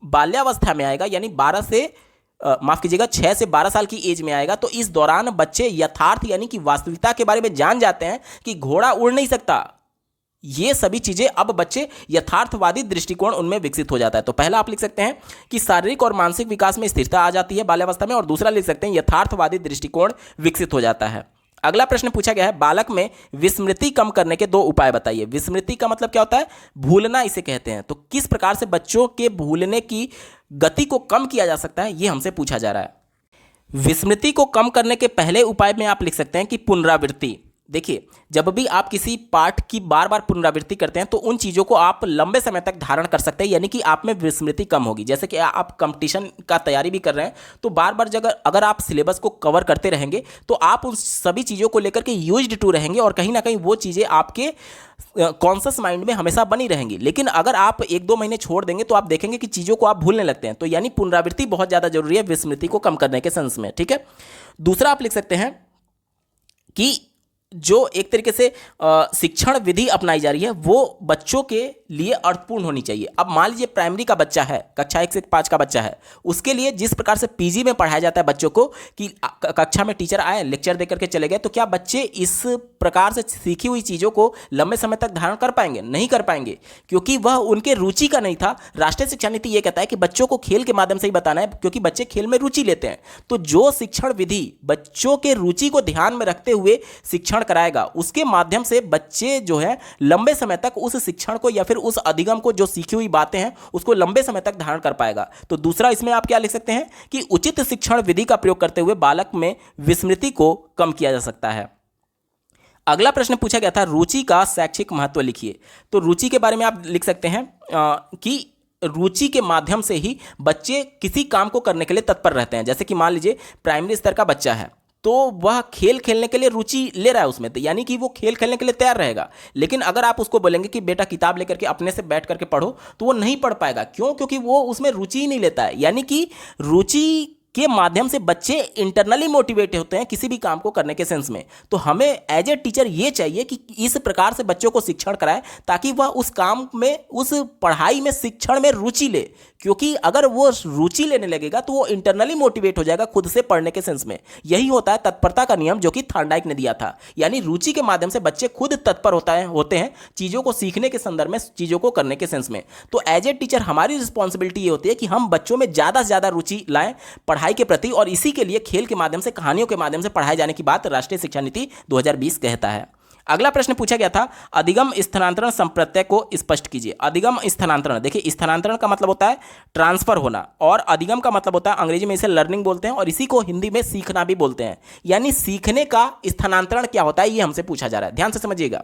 बाल्यावस्था में आएगा, यानी 12 से माफ कीजिएगा 6 से 12 साल की एज में आएगा, तो इस दौरान बच्चे यथार्थ यानी कि वास्तविकता के बारे में जान जाते हैं कि घोड़ा उड़ नहीं सकता। ये सभी चीजें अब बच्चे यथार्थवादी दृष्टिकोण उनमें विकसित हो जाता है। तो पहला आप लिख सकते हैं कि शारीरिक और मानसिक विकास में स्थिरता आ जाती है बाल्यावस्था में, और दूसरा लिख सकते हैं यथार्थवादी दृष्टिकोण विकसित हो जाता है। अगला प्रश्न पूछा गया है, बालक में विस्मृति कम करने के 2 उपाय बताइए। विस्मृति का मतलब क्या होता है? भूलना इसे कहते हैं। तो किस प्रकार से बच्चों के भूलने की गति को कम किया जा सकता है, ये हमसे पूछा जा रहा है। विस्मृति को कम करने के पहले उपाय में आप लिख सकते हैं कि पुनरावृत्ति। देखिए, जब भी आप किसी पाठ की बार बार पुनरावृत्ति करते हैं तो उन चीज़ों को आप लंबे समय तक धारण कर सकते हैं, यानी कि आप में विस्मृति कम होगी। जैसे कि आप कंपटीशन का तैयारी भी कर रहे हैं तो बार बार अगर आप सिलेबस को कवर करते रहेंगे तो आप उन सभी चीज़ों को लेकर के यूज्ड टू रहेंगे और कहीं ना कहीं वो चीज़ें आपके कॉन्शियस माइंड में हमेशा बनी रहेंगी। लेकिन अगर आप 1-2 महीने छोड़ देंगे तो आप देखेंगे कि चीज़ों को आप भूलने लगते हैं। तो यानी पुनरावृत्ति बहुत ज़्यादा जरूरी है विस्मृति को कम करने के सेंस में। ठीक है, दूसरा आप लिख सकते हैं कि जो एक तरीके से शिक्षण विधि अपनाई जा रही है वो बच्चों के लिए अर्थपूर्ण होनी चाहिए। अब मान लीजिए प्राइमरी का बच्चा है, कक्षा 1 से 5 का बच्चा है, उसके लिए जिस प्रकार से पीजी में पढ़ाया जाता है बच्चों को कि कक्षा में टीचर आए लेक्चर दे करके चले गए, तो क्या बच्चे इस प्रकार से सीखी हुई चीज़ों को लंबे समय तक धारण कर पाएंगे? नहीं कर पाएंगे, क्योंकि वह उनके रुचि का नहीं था। राष्ट्रीय शिक्षा नीति ये कहता है कि बच्चों को खेल के माध्यम से ही बताना है, क्योंकि बच्चे खेल में रुचि लेते हैं। तो जो शिक्षण विधि बच्चों के रुचि को ध्यान में रखते हुए शिक्षण कराएगा, उसके माध्यम से बच्चे जो है लंबे समय तक उस शिक्षण को या फिर उस अधिगम को, जो सीखी हुई बातें हैं, उसको लंबे समय तक धारण कर पाएगा। तो दूसरा इसमें आप क्या लिख सकते हैं कि उचित शिक्षण विधि का प्रयोग करते हुए बालक में विस्मृति को कम किया जा सकता है। अगला प्रश्न पूछा गया था, रुचि का शैक्षिक महत्व लिखिए। तो रुचि के बारे में आप लिख सकते हैं कि रुचि के माध्यम से ही बच्चे किसी काम को करने के लिए तत्पर रहते हैं। जैसे कि मान लीजिए प्राइमरी स्तर का बच्चा है तो वह खेल खेलने के लिए रुचि ले रहा है उसमें, तो यानी कि वो खेल खेलने के लिए तैयार रहेगा। लेकिन अगर आप उसको बोलेंगे कि बेटा किताब लेकर के अपने से बैठ करके पढ़ो, तो वो नहीं पढ़ पाएगा। क्यों? क्योंकि वो उसमें रुचि ही नहीं लेता है। यानी कि रुचि के माध्यम से बच्चे इंटरनली मोटिवेट होते हैं किसी भी काम को करने के सेंस में। तो हमें एज ए टीचर ये चाहिए कि इस प्रकार से बच्चों को शिक्षण कराएं ताकि वह उस काम में, उस पढ़ाई में, शिक्षण में रुचि ले। क्योंकि अगर वो रुचि लेने लगेगा तो वो इंटरनली मोटिवेट हो जाएगा खुद से पढ़ने के सेंस में। यही होता है तत्परता का नियम, जो कि थॉर्नडाइक ने दिया था। यानी रुचि के माध्यम से बच्चे खुद तत्पर होते हैं चीज़ों को सीखने के संदर्भ में, चीज़ों को करने के सेंस में। तो एज ए टीचर हमारी रिस्पॉन्सिबिलिटी ये होती है कि हम बच्चों में ज़्यादा से ज़्यादा रुचि लाएं पढ़ाई के प्रति, और इसी के लिए खेल के माध्यम से, कहानियों के माध्यम से पढ़ाए जाने की बात राष्ट्रीय शिक्षा नीति 2020 कहता है। अगला प्रश्न पूछा गया था, अधिगम स्थानांतरण संप्रत्यय को स्पष्ट कीजिए। अधिगम स्थानांतरण, देखिए स्थानांतरण का मतलब होता है ट्रांसफर होना, और अधिगम का मतलब होता है, अंग्रेजी में इसे लर्निंग बोलते हैं और इसी को हिंदी में सीखना भी बोलते हैं। यानी सीखने का स्थानांतरण क्या होता है, ये हमसे पूछा जा रहा है। ध्यान से समझिएगा।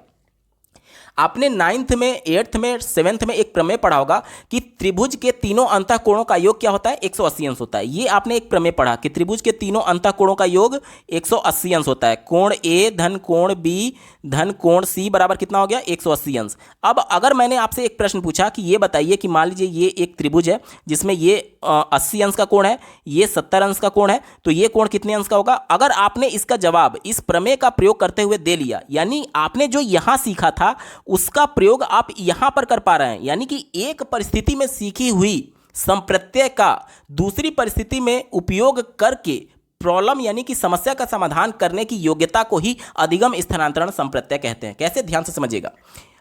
आपने 9th में, 8th में, 7th में एक प्रमेय पढ़ा होगा कि त्रिभुज के तीनों अंतःकोणों का योग क्या होता है, 180 अंश होता है। ये आपने एक प्रमेय पढ़ा कि त्रिभुज के तीनों अंतःकोणों का योग 180 अंश होता है। कोण ए धन कोण बी धन कोण सी बराबर कितना हो गया, 180 अंश। अब अगर मैंने आपसे एक प्रश्न पूछा कि ये बताइए कि मान लीजिए ये एक त्रिभुज है जिसमें ये 80 अंश का कोण है, ये 70 अंश का कोण है, तो ये कोण कितने अंश का होगा? अगर आपने इसका जवाब इस प्रमेय का प्रयोग करते हुए दे लिया, यानी आपने जो यहां सीखा था उसका प्रयोग आप यहां पर कर पा रहे हैं। यानी कि एक परिस्थिति में सीखी हुई संप्रत्यय का दूसरी परिस्थिति में उपयोग करके प्रॉब्लम यानी कि समस्या का समाधान करने की योग्यता को ही अधिगम स्थानांतरण संप्रत्यय कहते हैं। कैसे? ध्यान से समझिएगा।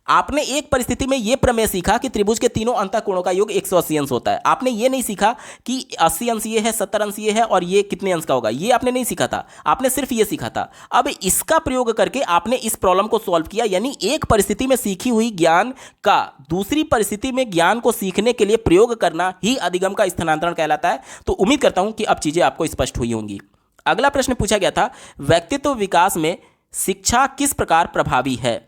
आपने एक परिस्थिति में यह प्रमेय सीखा कि त्रिभुज के तीनों अंतःकोणों का योग 180 अंश होता है। आपने ये नहीं सीखा कि 80 अंश ये है, 70 अंश ये है और ये कितने अंश का होगा, ये आपने नहीं सीखा था। आपने सिर्फ ये सीखा था। अब इसका प्रयोग करके आपने इस प्रॉब्लम को सॉल्व किया। यानी एक परिस्थिति में सीखी हुई ज्ञान का दूसरी परिस्थिति में ज्ञान को सीखने के लिए प्रयोग करना ही अधिगम का स्थानांतरण कहलाता है। तो उम्मीद करता हूं कि अब चीजें आपको स्पष्ट हुई होंगी। अगला प्रश्न पूछा गया था, व्यक्तित्व विकास में शिक्षा किस प्रकार प्रभावी है?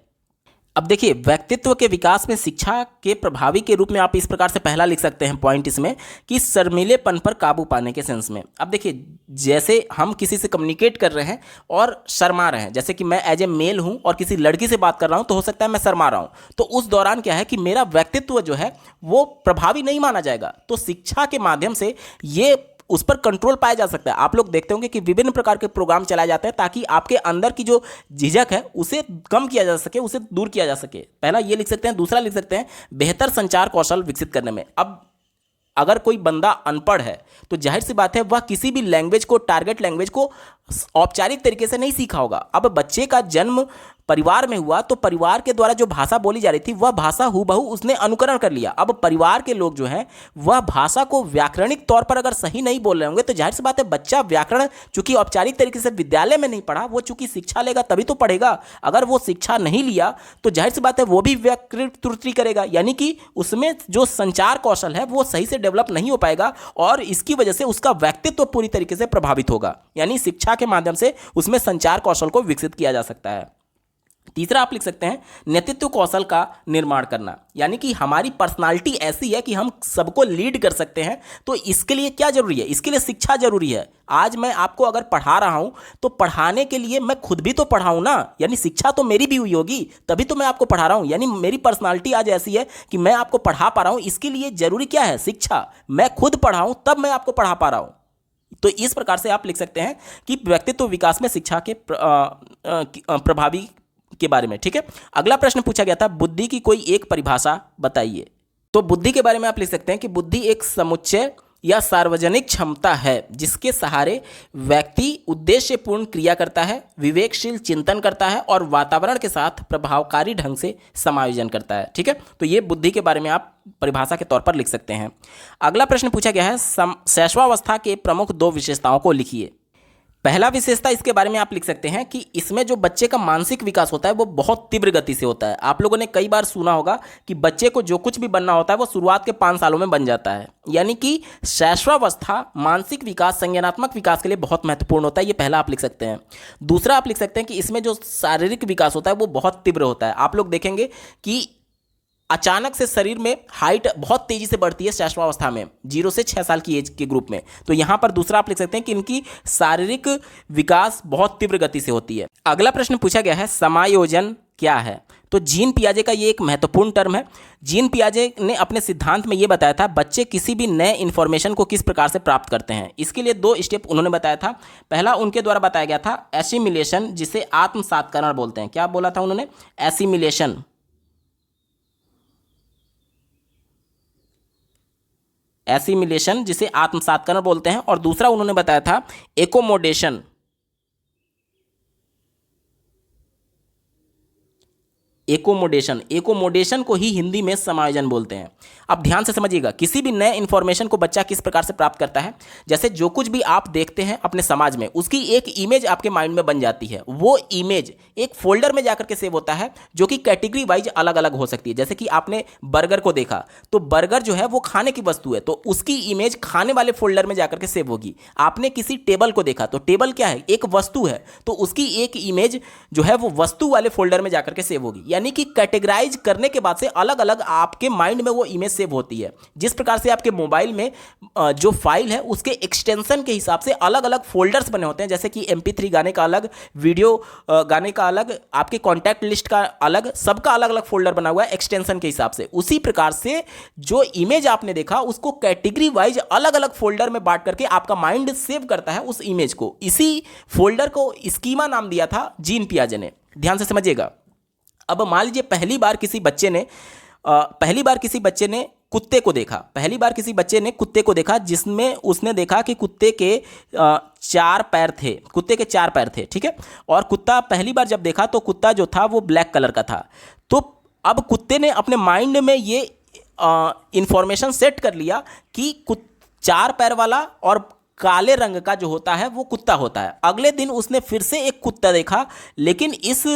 अब देखिए, व्यक्तित्व के विकास में शिक्षा के प्रभावी के रूप में आप इस प्रकार से पहला लिख सकते हैं पॉइंट इसमें कि शर्मीलेपन पर काबू पाने के सेंस में। अब देखिए, जैसे हम किसी से कम्युनिकेट कर रहे हैं और शर्मा रहे हैं, जैसे कि मैं एज ए मेल हूं और किसी लड़की से बात कर रहा हूं, तो हो सकता है मैं शर्मा रहा हूं, तो उस दौरान क्या है कि मेरा व्यक्तित्व जो है वो प्रभावी नहीं माना जाएगा। तो शिक्षा के माध्यम से ये उस पर कंट्रोल पाया जा सकता है। आप लोग देखते होंगे कि विभिन्न प्रकार के प्रोग्राम चलाए जाते हैं ताकि आपके अंदर की जो झिझक है उसे कम किया जा सके, उसे दूर किया जा सके। पहला ये लिख सकते हैं। दूसरा लिख सकते हैं बेहतर संचार कौशल विकसित करने में। अब अगर कोई बंदा अनपढ़ है तो जाहिर सी बात है वह किसी भी लैंग्वेज को, टारगेट लैंग्वेज को औपचारिक तरीके से नहीं सीखा होगा। अब बच्चे का जन्म परिवार में हुआ तो परिवार के द्वारा जो भाषा बोली जा रही थी वह भाषा हूबहू उसने अनुकरण कर लिया। अब परिवार के लोग जो हैं वह भाषा को व्याकरणिक तौर पर अगर सही नहीं बोल रहे होंगे तो जाहिर सी बात है बच्चा व्याकरण चूंकि औपचारिक तरीके से विद्यालय में नहीं पढ़ा, वो चूंकि शिक्षा लेगा तभी तो पढ़ेगा। अगर वो शिक्षा नहीं लिया तो जाहिर सी बात है वो भी व्याकरण त्रुटि करेगा, यानी कि उसमें जो संचार कौशल है वो सही से डेवलप नहीं हो पाएगा और इसकी वजह से उसका व्यक्तित्व पूरी तरीके से प्रभावित होगा। यानी शिक्षा के माध्यम से उसमें संचार कौशल को विकसित किया जा सकता है। तीसरा आप लिख सकते हैं नेतृत्व कौशल का निर्माण करना, यानी कि हमारी पर्सनालिटी ऐसी है कि हम सबको लीड कर सकते हैं। तो इसके लिए क्या जरूरी है? इसके लिए शिक्षा जरूरी है। आज मैं आपको अगर पढ़ा रहा हूं तो पढ़ाने के लिए मैं खुद भी तो पढ़ाऊं ना, यानी शिक्षा तो मेरी भी हुई होगी, तभी तो मैं आपको पढ़ा रहा हूं। यानी मेरी पर्सनालिटी आज ऐसी है कि मैं आपको पढ़ा पा रहा हूं। इसके लिए जरूरी क्या है? शिक्षा। मैं खुद पढ़ाऊं तब मैं आपको पढ़ा पा रहा हूं। तो इस प्रकार से आप लिख सकते हैं कि व्यक्तित्व विकास में शिक्षा के प्रभावी के बारे में। ठीक है, अगला प्रश्न पूछा गया था बुद्धि की कोई एक परिभाषा बताइए। तो बुद्धि के बारे में आप लिख सकते हैं कि बुद्धि एक समुच्चय या सार्वजनिक क्षमता है जिसके सहारे व्यक्ति उद्देश्यपूर्ण क्रिया करता है, विवेकशील चिंतन करता है और वातावरण के साथ प्रभावकारी ढंग से समायोजन करता है। ठीक है, तो ये बुद्धि के बारे में आप परिभाषा के तौर पर लिख सकते हैं। अगला प्रश्न पूछा गया है शैशवावस्था के प्रमुख 2 विशेषताओं को लिखिए। पहला विशेषता इसके बारे में आप लिख सकते हैं कि इसमें जो बच्चे का मानसिक विकास होता है वो बहुत तीव्र गति से होता है। आप लोगों ने कई बार सुना होगा कि बच्चे को जो कुछ भी बनना होता है वो शुरुआत के 5 सालों में बन जाता है। यानी कि शैशवावस्था मानसिक विकास, संज्ञानात्मक विकास के लिए बहुत महत्वपूर्ण होता है। ये पहला आप लिख सकते हैं। दूसरा आप लिख सकते हैं कि इसमें जो शारीरिक विकास होता है वो बहुत तीव्र होता है। आप लोग देखेंगे कि अचानक से शरीर में हाइट बहुत तेजी से बढ़ती है शैशवावस्था में, 0 से 6 साल की एज के ग्रुप में। तो यहां पर दूसरा आप लिख सकते हैं कि इनकी शारीरिक विकास बहुत तीव्र गति से होती है। अगला प्रश्न पूछा गया है समायोजन क्या है। तो जीन पियाजे का ये एक महत्वपूर्ण टर्म है। जीन पियाजे ने अपने सिद्धांत में ये बताया था बच्चे किसी भी नए इंफॉर्मेशन को किस प्रकार से प्राप्त करते हैं। इसके लिए 2 स्टेप उन्होंने बताया था। पहला उनके द्वारा बताया गया था एसिमिलेशन, जिसे आत्मसात्करण बोलते हैं। क्या बोला था उन्होंने? एसिमिलेशन। एसिमिलेशन जिसे आत्मसात्करण बोलते हैं। और दूसरा उन्होंने बताया था एकोमोडेशन। एकोमोडेशन को ही हिंदी में समायोजन बोलते हैं। अब ध्यान से समझिएगा, किसी भी नए इंफॉर्मेशन को बच्चा किस प्रकार से प्राप्त करता है। जैसे जो कुछ भी आप देखते हैं अपने समाज में, उसकी एक इमेज आपके माइंड में बन जाती है। वो इमेज एक फोल्डर में जाकर के सेव होता है, जो कि कैटेगरी वाइज अलग अलग हो सकती है। जैसे कि आपने बर्गर को देखा, तो बर्गर जो है वो खाने की वस्तु है, तो उसकी इमेज खाने वाले फोल्डर में जाकर के सेव होगी। आपने किसी टेबल को देखा, तो टेबल क्या है? एक वस्तु है, तो उसकी एक इमेज जो है वो वस्तु वाले फोल्डर में जाकर के सेव होगी। यानी कि कैटेगराइज करने के बाद से अलग अलग आपके माइंड में वो इमेज सेव होती है। जिस प्रकार से आपके मोबाइल में जो फाइल है उसके एक्सटेंशन के हिसाब से अलग अलग फोल्डर्स बने होते हैं। जैसे कि MP3 गाने का अलग, वीडियो गाने का अलग, आपके कॉन्टैक्ट लिस्ट का अलग, सबका अलग अलग फोल्डर बना हुआ है एक्सटेंशन के हिसाब से। उसी प्रकार से जो इमेज आपने देखा उसको कैटेगरी वाइज अलग अलग फोल्डर में बांट करके आपका माइंड सेव करता है उस इमेज को। इसी फोल्डर को स्कीमा नाम दिया था जीन पियाजे ने। ध्यान से समझिएगा। अब मान लीजिए पहली बार किसी बच्चे ने कुत्ते को देखा। पहली बार किसी बच्चे ने कुत्ते को देखा जिसमें उसने देखा कि कुत्ते के 4 पैर थे। कुत्ते के 4 पैर थे, ठीक है। और कुत्ता पहली बार जब देखा तो कुत्ता जो था वो ब्लैक कलर का था। तो अब कुत्ते ने अपने माइंड में ये इंफॉर्मेशन सेट कर लिया कि 4 पैर वाला और काले रंग का जो होता है वो कुत्ता होता है। अगले दिन उसने फिर से एक कुत्ता देखा, लेकिन इस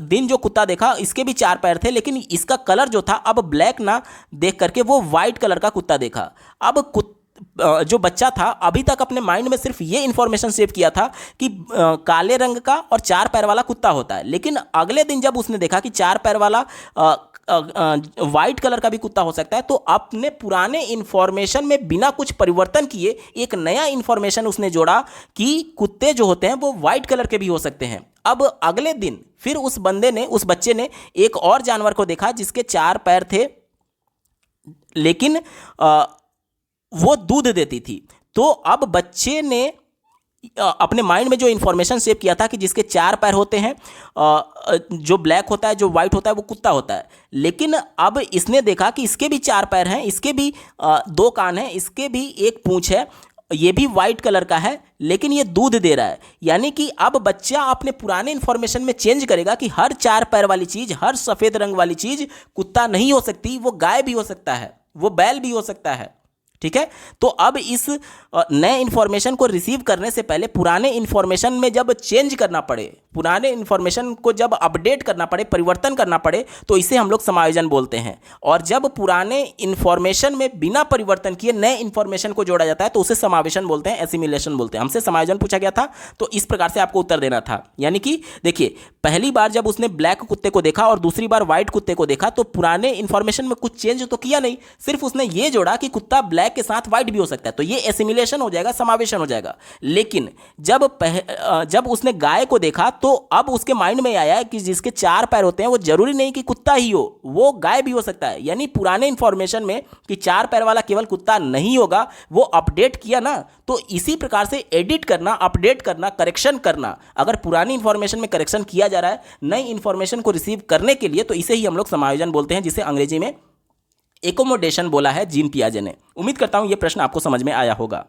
दिन जो कुत्ता देखा इसके भी 4 पैर थे, लेकिन इसका कलर जो था अब ब्लैक ना देख करके वो वाइट कलर का कुत्ता देखा। अब जो बच्चा था अभी तक अपने माइंड में सिर्फ ये इंफॉर्मेशन सेव किया था कि काले रंग का और 4 पैर वाला कुत्ता होता है, लेकिन अगले दिन जब उसने देखा कि 4 पैर वाला वाइट कलर का भी कुत्ता हो सकता है, तो अपने पुराने इंफॉर्मेशन में बिना कुछ परिवर्तन किए एक नया इंफॉर्मेशन उसने जोड़ा कि कुत्ते जो होते हैं वो वाइट कलर के भी हो सकते हैं। अब अगले दिन फिर उस बच्चे ने एक और जानवर को देखा जिसके 4 पैर थे, लेकिन वो दूध देती थी। तो अब बच्चे ने अपने माइंड में जो इंफॉर्मेशन सेव किया था कि जिसके 4 पैर होते हैं, जो ब्लैक होता है, जो वाइट होता है, वो कुत्ता होता है। लेकिन अब इसने देखा कि इसके भी 4 पैर हैं, इसके भी 2 कान हैं, इसके भी एक पूंछ है, ये भी वाइट कलर का है, लेकिन ये दूध दे रहा है। यानी कि अब बच्चा अपने पुराने इंफॉर्मेशन में चेंज करेगा कि हर 4 पैर वाली चीज़, हर सफ़ेद रंग वाली चीज़ कुत्ता नहीं हो सकती, वो गाय भी हो सकता है, वो बैल भी हो सकता है। ठीक है। तो अब इस नए इंफॉर्मेशन को रिसीव करने से पहले पुराने इंफॉर्मेशन में जब चेंज करना पड़े, पुराने इंफॉर्मेशन को जब अपडेट करना पड़े, परिवर्तन करना पड़े, तो इसे हम लोग समायोजन बोलते हैं। और जब पुराने इंफॉर्मेशन में बिना परिवर्तन किए नए इंफॉर्मेशन को जोड़ा जाता है तो उसे समावेशन बोलते हैं, एसिमिलेशन बोलते हैं। हमसे समायोजन पूछा गया था तो इस प्रकार से आपको उत्तर देना था। यानी कि देखिए, पहली बार जब उसने ब्लैक कुत्ते को देखा और दूसरी बार व्हाइट कुत्ते को देखा तो पुराने इंफॉर्मेशन में कुछ चेंज तो किया नहीं, सिर्फ उसने ये जोड़ा कि कुत्ता ब्लैक के साथ व्हाइट भी हो सकता है, तो ये एसिमिलेशन हो जाएगा, समावेशन हो जाएगा। लेकिन जब उसने गाय को देखा तो अब उसके माइंड में आया कि जिसके 4 पैर होते हैं वो जरूरी नहीं कि कुत्ता ही हो, वो गाय भी हो सकता है। यानी पुराने इंफॉर्मेशन में कि 4 पैर वाला केवल कुत्ता नहीं होगा, वो अपडेट किया ना। तो इसी प्रकार से एडिट करना, अपडेट करना, करेक्शन करना, अगर पुरानी इंफॉर्मेशन में करेक्शन किया जा रहा है नई इंफॉर्मेशन को रिसीव करने के लिए, तो इसे ही हम लोग समायोजन बोलते हैं, जिसे अंग्रेजी में एकोमोडेशन बोला है जीन पियाजे ने। उम्मीद करता हूं यह प्रश्न आपको समझ में आया होगा।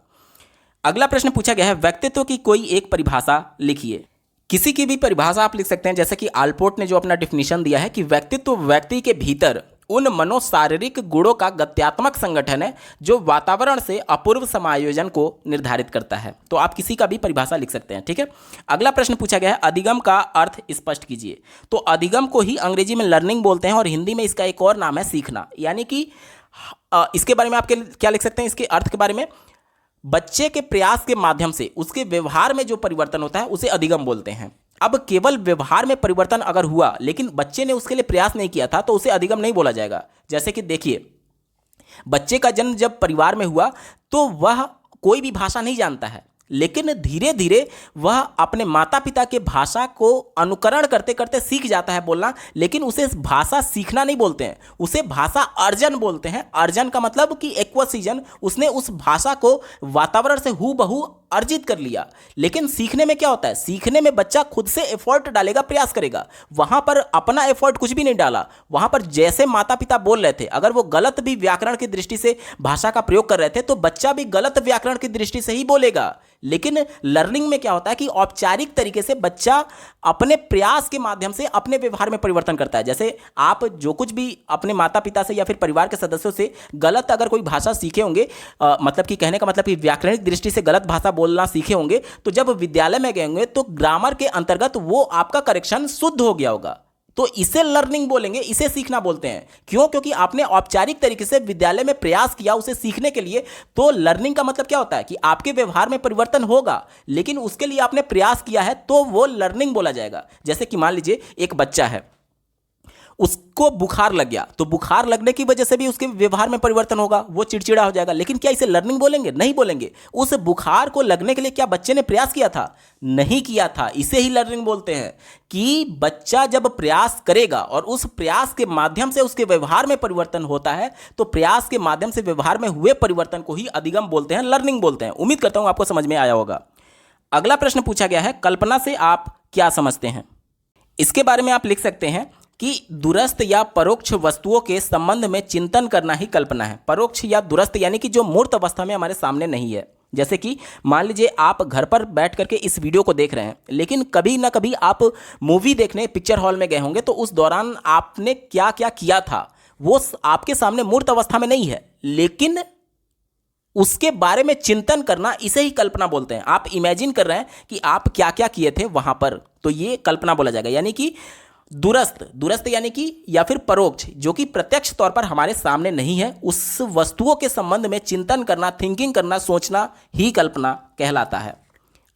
अगला प्रश्न पूछा गया है, व्यक्तित्व की कोई एक परिभाषा लिखिए। किसी की भी परिभाषा आप लिख सकते हैं, जैसे कि आलपोर्ट ने जो अपना डिफिनीशन दिया है कि व्यक्तित्व व्यक्ति के भीतर उन मनोशारीरिक गुणों का गत्यात्मक संगठन है जो वातावरण से अपूर्व समायोजन को निर्धारित करता है। तो आप किसी का भी परिभाषा लिख सकते हैं, ठीक है। अगला प्रश्न पूछा गया है, अधिगम का अर्थ स्पष्ट कीजिए। तो अधिगम को ही अंग्रेजी में लर्निंग बोलते हैं और हिंदी में इसका एक और नाम है सीखना। यानी कि इसके बारे में आप क्या लिख सकते हैं, इसके अर्थ के बारे में, बच्चे के प्रयास के माध्यम से उसके व्यवहार में जो परिवर्तन होता है उसे अधिगम बोलते हैं। अब केवल व्यवहार में परिवर्तन अगर हुआ लेकिन बच्चे ने उसके लिए प्रयास नहीं किया था तो उसे अधिगम नहीं बोला जाएगा। जैसे कि देखिए, बच्चे का जन्म जब परिवार में हुआ तो वह कोई भी भाषा नहीं जानता है, लेकिन धीरे धीरे वह अपने माता पिता के भाषा को अनुकरण करते करते सीख जाता है बोलना, लेकिन उसे भाषा सीखना नहीं बोलते हैं, उसे भाषा अर्जन बोलते हैं। अर्जन का मतलब कि एक्वसीजन, उसने उस भाषा को वातावरण से हूबहू अर्जित कर लिया। लेकिन सीखने में क्या होता है, सीखने में बच्चा खुद से एफर्ट डालेगा, प्रयास करेगा। वहां पर अपना एफर्ट कुछ भी नहीं डाला, वहां पर जैसे माता पिता बोल रहे थे, अगर वो गलत भी व्याकरण की दृष्टि से भाषा का प्रयोग कर रहे थे तो बच्चा भी गलत व्याकरण की दृष्टि से ही बोलेगा। लेकिन लर्निंग में क्या होता है कि औपचारिक तरीके से बच्चा अपने प्रयास के माध्यम से अपने व्यवहार में परिवर्तन करता है। जैसे आप जो कुछ भी अपने माता पिता से या फिर परिवार के सदस्यों से गलत अगर कोई भाषा सीखे होंगे, मतलब कि कहने का मतलब कि व्याकरणिक दृष्टि से गलत भाषा बोलना सीखे होंगे, तो जब विद्यालय में गए होंगे तो ग्रामर के अंतर्गत वो आपका करेक्शन शुद्ध हो गया होगा, तो इसे लर्निंग बोलेंगे, इसे सीखना बोलते हैं। क्यों? क्योंकि आपने औपचारिक तरीके से विद्यालय में प्रयास किया उसे सीखने के लिए। तो लर्निंग का मतलब क्या होता है कि आपके व्यवहार में परिवर्तन होगा, लेकिन उसके लिए आपने प्रयास किया है, तो वो लर्निंग बोला जाएगा। जैसे कि मान लीजिए एक बच्चा है, उसको बुखार लग गया, तो बुखार लगने की वजह से भी उसके व्यवहार में परिवर्तन होगा, वो चिड़चिड़ा हो जाएगा, लेकिन क्या इसे लर्निंग बोलेंगे? नहीं बोलेंगे। उस बुखार को लगने के लिए क्या बच्चे ने प्रयास किया था? नहीं किया था। इसे ही लर्निंग बोलते हैं कि बच्चा जब प्रयास करेगा और उस प्रयास के माध्यम से उसके व्यवहार में परिवर्तन होता है, तो प्रयास के माध्यम से व्यवहार में हुए परिवर्तन को ही अधिगम बोलते हैं, लर्निंग बोलते हैं। उम्मीद करता हूं आपको समझ में आया होगा। अगला प्रश्न पूछा गया है, कल्पना से आप क्या समझते हैं? इसके बारे में आप लिख सकते हैं कि दूरस्थ या परोक्ष वस्तुओं के संबंध में चिंतन करना ही कल्पना है। परोक्ष या दूरस्थ यानी कि जो मूर्त अवस्था में हमारे सामने नहीं है। जैसे कि मान लीजिए आप घर पर बैठ करके इस वीडियो को देख रहे हैं, लेकिन कभी ना कभी आप मूवी देखने पिक्चर हॉल में गए होंगे, तो उस दौरान आपने क्या क्या किया था वो आपके सामने मूर्त अवस्था में नहीं है, लेकिन उसके बारे में चिंतन करना, इसे ही कल्पना बोलते हैं। आप इमेजिन कर रहे हैं कि आप क्या क्या किए थे वहां पर, तो ये कल्पना बोला जाएगा। यानी कि दूरस्थ यानी कि या फिर परोक्ष, जो कि प्रत्यक्ष तौर पर हमारे सामने नहीं है, उस वस्तुओं के संबंध में चिंतन करना, थिंकिंग करना, सोचना ही कल्पना कहलाता है।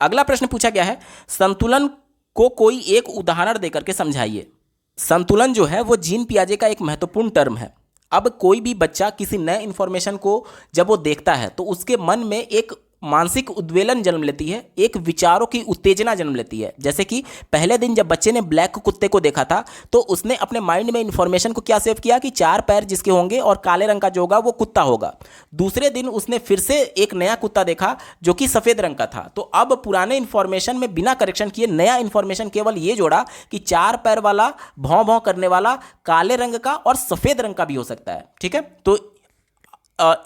अगला प्रश्न पूछा गया है, संतुलन को कोई एक उदाहरण देकर के समझाइए। संतुलन जो है वो जीन पियाजे का एक महत्वपूर्ण टर्म है। अब कोई भी बच्चा किसी नए इंफॉर्मेशन को जब वो देखता है तो उसके मन में एक मानसिक उद्वेलन जन्म लेती है, एक विचारों की उत्तेजना जन्म लेती है। जैसे कि पहले दिन जब बच्चे ने ब्लैक कुत्ते को देखा था तो उसने अपने माइंड में इंफॉर्मेशन को क्या सेव किया कि 4 पैर जिसके होंगे और काले रंग का जो होगा वो कुत्ता होगा। दूसरे दिन उसने फिर से एक नया कुत्ता देखा जो कि सफ़ेद रंग का था, तो अब पुराने इंफॉर्मेशन में बिना करेक्शन किए नया इंफॉर्मेशन केवल ये जोड़ा कि 4 पैर वाला, भौं भौं करने वाला, काले रंग का और सफ़ेद रंग का भी हो सकता है। ठीक है, तो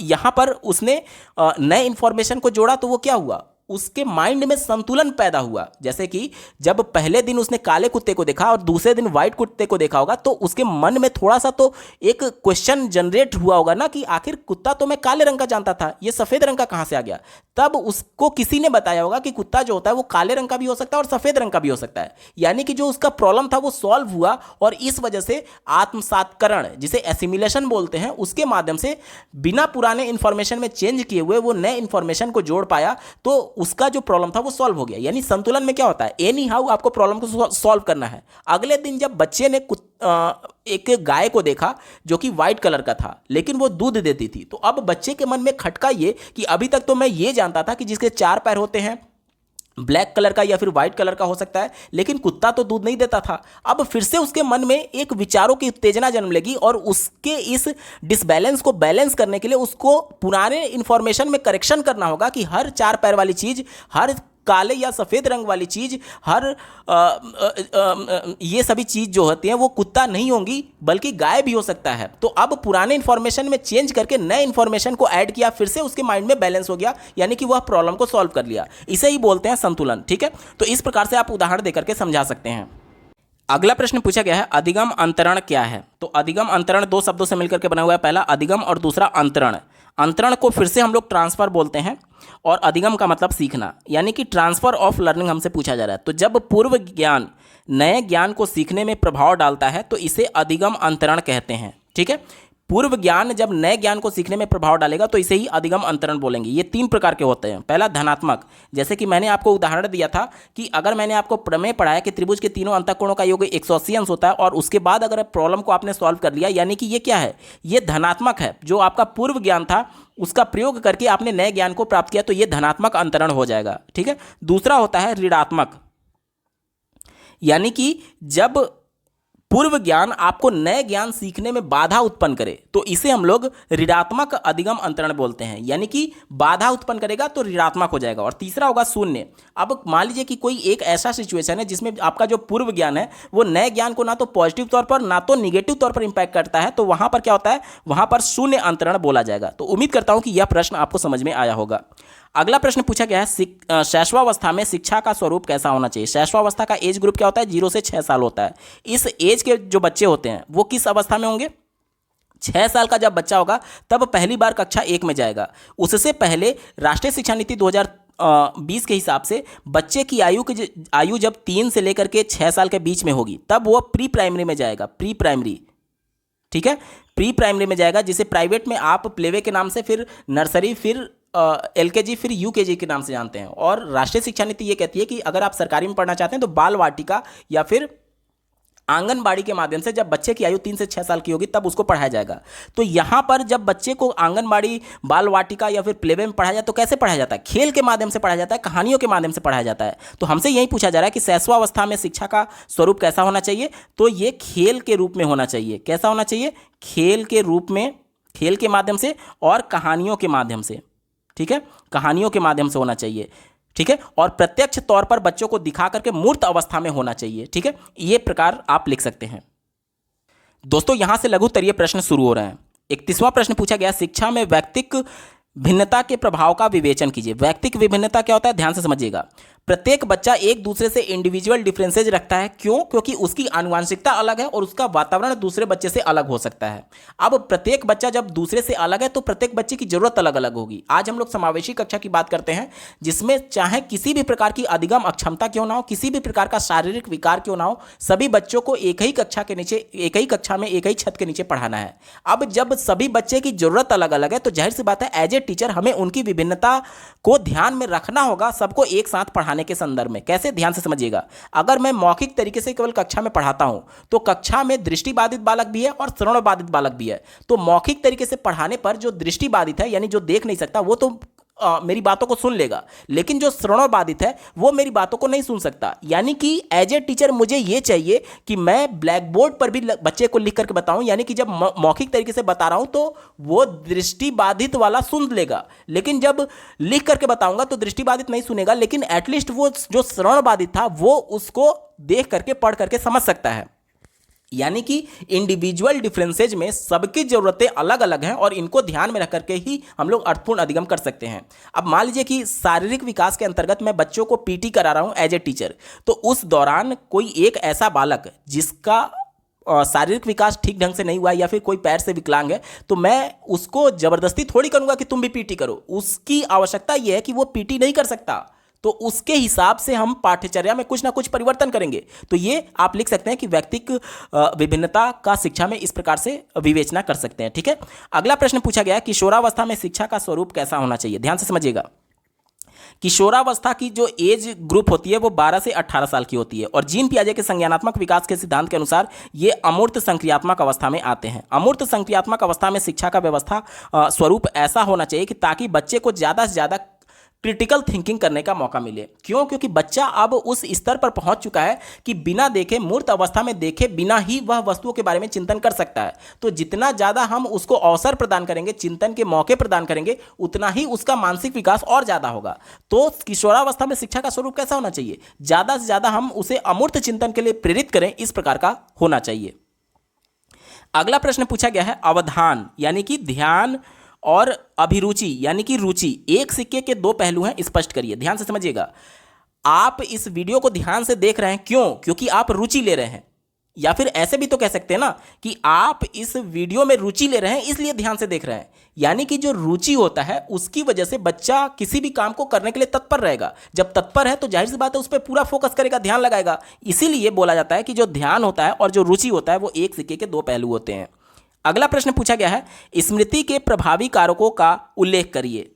यहां पर उसने नए इंफॉर्मेशन को जोड़ा, तो वो क्या हुआ, उसके माइंड में संतुलन पैदा हुआ। जैसे कि जब पहले दिन उसने काले कुत्ते को देखा और दूसरे दिन व्हाइट कुत्ते को देखा होगा, तो उसके मन में थोड़ा सा तो एक क्वेश्चन जनरेट हुआ होगा ना कि आखिर कुत्ता तो मैं काले रंग का जानता था, ये सफेद रंग का कहां से आ गया। तब उसको किसी ने बताया होगा कि कुत्ता जो होता है वो काले रंग का भी हो सकता है और सफेद रंग का भी हो सकता है। यानी कि जो उसका प्रॉब्लम था वो सॉल्व हुआ, और इस वजह से आत्मसात्करण, जिसे एसिमिलेशन बोलते हैं, उसके माध्यम से बिना पुराने इंफॉर्मेशन में चेंज किए हुए वो नए इंफॉर्मेशन को जोड़ पाया, तो उसका जो प्रॉब्लम था वो सॉल्व हो गया। यानी संतुलन में क्या होता है, एनी हाउ आपको प्रॉब्लम को सॉल्व करना है। अगले दिन जब बच्चे ने एक गाय को देखा जो कि व्हाइट कलर का था लेकिन वो दूध देती थी, तो अब बच्चे के मन में खटका ये कि अभी तक तो मैं ये जानता था कि जिसके 4 पैर होते हैं, ब्लैक कलर का या फिर व्हाइट कलर का हो सकता है, लेकिन कुत्ता तो दूध नहीं देता था। अब फिर से उसके मन में एक विचारों की उत्तेजना जन्म लेगी, और उसके इस डिसबैलेंस को बैलेंस करने के लिए उसको पुराने इंफॉर्मेशन में करेक्शन करना होगा कि हर 4 पैर वाली चीज, हर काले या सफ़ेद रंग वाली चीज़, हर ये सभी चीज़ जो होती हैं वो कुत्ता नहीं होंगी बल्कि गाय भी हो सकता है। तो अब पुराने इंफॉर्मेशन में चेंज करके नए इंफॉर्मेशन को ऐड किया, फिर से उसके माइंड में बैलेंस हो गया, यानी कि वह प्रॉब्लम को सॉल्व कर लिया। इसे ही बोलते हैं संतुलन। ठीक है, तो इस प्रकार से आप उदाहरण देकर के समझा सकते हैं। अगला प्रश्न पूछा गया है, अधिगम अंतरण क्या है। तो अधिगम अंतरण 2 शब्दों से मिलकर के बना हुआ है, पहला अधिगम और दूसरा अंतरण। अंतरण को फिर से हम लोग ट्रांसफर बोलते हैं, और अधिगम का मतलब सीखना, यानी कि ट्रांसफर ऑफ लर्निंग हमसे पूछा जा रहा है। तो जब पूर्व ज्ञान नए ज्ञान को सीखने में प्रभाव डालता है तो इसे अधिगम अंतरण कहते हैं। ठीक है, पूर्व ज्ञान जब नए ज्ञान को सीखने में प्रभाव डालेगा तो इसे ही अधिगम अंतरण बोलेंगे। ये 3 प्रकार के होते हैं। पहला धनात्मक, जैसे कि मैंने आपको उदाहरण दिया था कि अगर मैंने आपको प्रमेय पढ़ाया कि त्रिभुज के तीनों अंतःकोणों का योग 180 अंश होता है, और उसके बाद अगर प्रॉब्लम को आपने सॉल्व कर लिया, यानी कि ये क्या है, ये धनात्मक है। जो आपका पूर्व ज्ञान था उसका प्रयोग करके आपने नए ज्ञान को प्राप्त किया, तो ये धनात्मक अंतरण हो जाएगा। ठीक है, दूसरा होता है ऋणात्मक, यानी कि जब पूर्व ज्ञान आपको नए ज्ञान सीखने में बाधा उत्पन्न करे तो इसे हम लोग ऋणात्मक अधिगम अंतरण बोलते हैं, यानी कि बाधा उत्पन्न करेगा तो ऋणात्मक हो जाएगा। और तीसरा होगा शून्य। अब मान लीजिए कि कोई एक ऐसा सिचुएशन है जिसमें आपका जो पूर्व ज्ञान है वो नए ज्ञान को ना तो पॉजिटिव तौर पर ना तो निगेटिव तौर पर इंपैक्ट करता है, तो वहां पर क्या होता है, वहां पर शून्य अंतरण बोला जाएगा। तो उम्मीद करता हूं कि यह प्रश्न आपको समझ में आया होगा। अगला प्रश्न पूछा गया है, शैशवावस्था में शिक्षा का स्वरूप कैसा होना चाहिए। शैशवावस्था का एज ग्रुप क्या होता है, 0 से 6 साल होता है। इस एज के जो बच्चे होते हैं वो किस अवस्था में होंगे, 6 साल का जब बच्चा होगा तब पहली बार कक्षा 1 में जाएगा। उससे पहले राष्ट्रीय शिक्षा नीति 2020 के हिसाब से बच्चे की आयु जब 3 से लेकर के 6 साल के बीच में होगी तब वो प्री प्राइमरी में जाएगा, प्री प्राइमरी। ठीक है, प्री प्राइमरी में जाएगा, जिसे प्राइवेट में आप प्लेवे के नाम से, फिर नर्सरी, फिर LKG, फिर UKG के नाम से जानते हैं। और राष्ट्रीय शिक्षा नीति ये कहती है कि अगर आप सरकारी में पढ़ना चाहते हैं तो बाल वाटिका या फिर आंगनबाड़ी के माध्यम से जब बच्चे की आयु 3 से 6 साल की होगी तब उसको पढ़ाया जाएगा। तो यहाँ पर जब बच्चे को आंगनबाड़ी, बाल वाटिका या फिर प्लेवे में पढ़ाया जाए तो कैसे पढ़ाया जाता है, खेल के माध्यम से पढ़ाया जाता है, कहानियों के माध्यम से पढ़ाया जाता है। तो हमसे यही पूछा जा रहा है कि शैशवावस्था में शिक्षा का स्वरूप कैसा होना चाहिए, तो ये खेल के रूप में होना चाहिए। कैसा होना चाहिए, खेल के रूप में, खेल के माध्यम से और कहानियों के माध्यम से। ठीक है, कहानियों के माध्यम से होना चाहिए। ठीक है, और प्रत्यक्ष तौर पर बच्चों को दिखा करके मूर्त अवस्था में होना चाहिए। ठीक है, ये प्रकार आप लिख सकते हैं। दोस्तों यहां से लघु उत्तरीय प्रश्न शुरू हो रहे हैं। 31वां प्रश्न पूछा गया, शिक्षा में वैयक्तिक भिन्नता के प्रभाव का विवेचन कीजिए। वैयक्तिक विभिन्नता क्या होता है, ध्यान से समझिएगा। प्रत्येक बच्चा एक दूसरे से इंडिविजुअल डिफरेंसेज रखता है। क्यों, क्योंकि उसकी आनुवांशिकता अलग है और उसका वातावरण दूसरे बच्चे से अलग हो सकता है। अब प्रत्येक बच्चा जब दूसरे से अलग है तो प्रत्येक बच्चे की जरूरत अलग अलग होगी। आज हम लोग समावेशी कक्षा की बात करते हैं, जिसमें चाहे किसी भी प्रकार की अधिगम अक्षमता क्यों ना हो, किसी भी प्रकार का शारीरिक विकार क्यों ना हो, सभी बच्चों को एक ही कक्षा के नीचे, एक ही कक्षा में, एक ही छत के नीचे पढ़ाना है। अब जब सभी बच्चे की जरूरत अलग अलग है तो जाहिर सी बात है एज ए टीचर हमें उनकी विभिन्नता को ध्यान में रखना होगा, सबको एक साथ पढ़ाने के संदर्भ में। कैसे, ध्यान से समझिएगा। अगर मैं मौखिक तरीके से केवल कक्षा में पढ़ाता हूं तो कक्षा में दृष्टिबाधित बालक भी है और श्रवणबाधित बालक भी है। तो मौखिक तरीके से पढ़ाने पर जो दृष्टिबाधित है, यानी जो देख नहीं सकता, वो तो मेरी बातों को सुन लेगा, लेकिन जो श्रवणबाधित है वो मेरी बातों को नहीं सुन सकता। यानी कि एज ए टीचर मुझे ये चाहिए कि मैं ब्लैक बोर्ड पर भी बच्चे को लिख करके बताऊं, यानी कि जब मौखिक तरीके से बता रहा हूं तो वो दृष्टिबाधित वाला सुन लेगा, लेकिन जब लिख करके बताऊंगा तो दृष्टिबाधित नहीं सुनेगा, लेकिन एटलीस्ट वो जो श्रवणबाधित था वो उसको देख करके, पढ़ करके समझ सकता है। यानी कि इंडिविजुअल डिफरेंसेज में सबकी ज़रूरतें अलग अलग हैं और इनको ध्यान में रख करके ही हम लोग अर्थपूर्ण अधिगम कर सकते हैं। अब मान लीजिए कि शारीरिक विकास के अंतर्गत मैं बच्चों को पीटी करा रहा हूं एज ए टीचर, तो उस दौरान कोई एक ऐसा बालक जिसका शारीरिक विकास ठीक ढंग से नहीं हुआ है या फिर कोई पैर से विकलांग है, तो मैं उसको जबरदस्ती थोड़ी करूंगा कि तुम भी पीटी करो। उसकी आवश्यकता यह है कि वो पीटी नहीं कर सकता, तो उसके हिसाब से हम पाठ्यचर्या में कुछ ना कुछ परिवर्तन करेंगे। तो ये आप लिख सकते हैं कि व्यक्तिक विभिन्नता का शिक्षा में इस प्रकार से विवेचना कर सकते हैं। ठीक है, अगला प्रश्न पूछा गया है, किशोरावस्था में शिक्षा का स्वरूप कैसा होना चाहिए। ध्यान से समझिएगा, किशोरावस्था की जो एज ग्रुप होती है वो 12 से 18 साल की होती है और जीन पियाजे के संज्ञानात्मक विकास के सिद्धांत के अनुसार ये अमूर्त संक्रियात्मक अवस्था में आते हैं। अमूर्त संक्रियात्मक अवस्था में शिक्षा का व्यवस्था स्वरूप ऐसा होना चाहिए कि ताकि बच्चे को ज़्यादा से ज़्यादा क्रिटिकल थिंकिंग करने का मौका मिले। क्यों? क्योंकि बच्चा अब उस स्तर पर पहुंच चुका है कि बिना देखे, मूर्त अवस्था में देखे बिना ही वह वस्तुओं के बारे में चिंतन कर सकता है। तो जितना ज़्यादा हम उसको अवसर प्रदान करेंगे, चिंतन के मौके प्रदान करेंगे, उतना ही उसका मानसिक विकास और ज़्यादा होगा। तो किशोरावस्था में शिक्षा का स्वरूप कैसा होना चाहिए? ज़्यादा से ज़्यादा हम उसे अमूर्त चिंतन के लिए प्रेरित करें, इस प्रकार का होना चाहिए। अगला प्रश्न पूछा गया है, अवधान यानी कि ध्यान और अभिरुचि यानी कि रुचि एक सिक्के के दो पहलू हैं, स्पष्ट करिए। ध्यान से समझिएगा, आप इस वीडियो को ध्यान से देख रहे हैं, क्यों? क्योंकि आप रुचि ले रहे हैं, या फिर ऐसे भी तो कह सकते हैं ना कि आप इस वीडियो में रुचि ले रहे हैं इसलिए ध्यान से देख रहे हैं। यानी कि जो रुचि होता है उसकी वजह से बच्चा किसी भी काम को करने के लिए तत्पर रहेगा। जब तत्पर है तो जाहिर सी बात है उस पर पूरा फोकस करेगा, ध्यान लगाएगा। इसीलिए बोला जाता है कि जो ध्यान होता है और जो रुचि होता है वो एक सिक्के के दो पहलू होते हैं। अगला प्रश्न पूछा गया है, स्मृति के प्रभावी कारकों का उल्लेख करिए।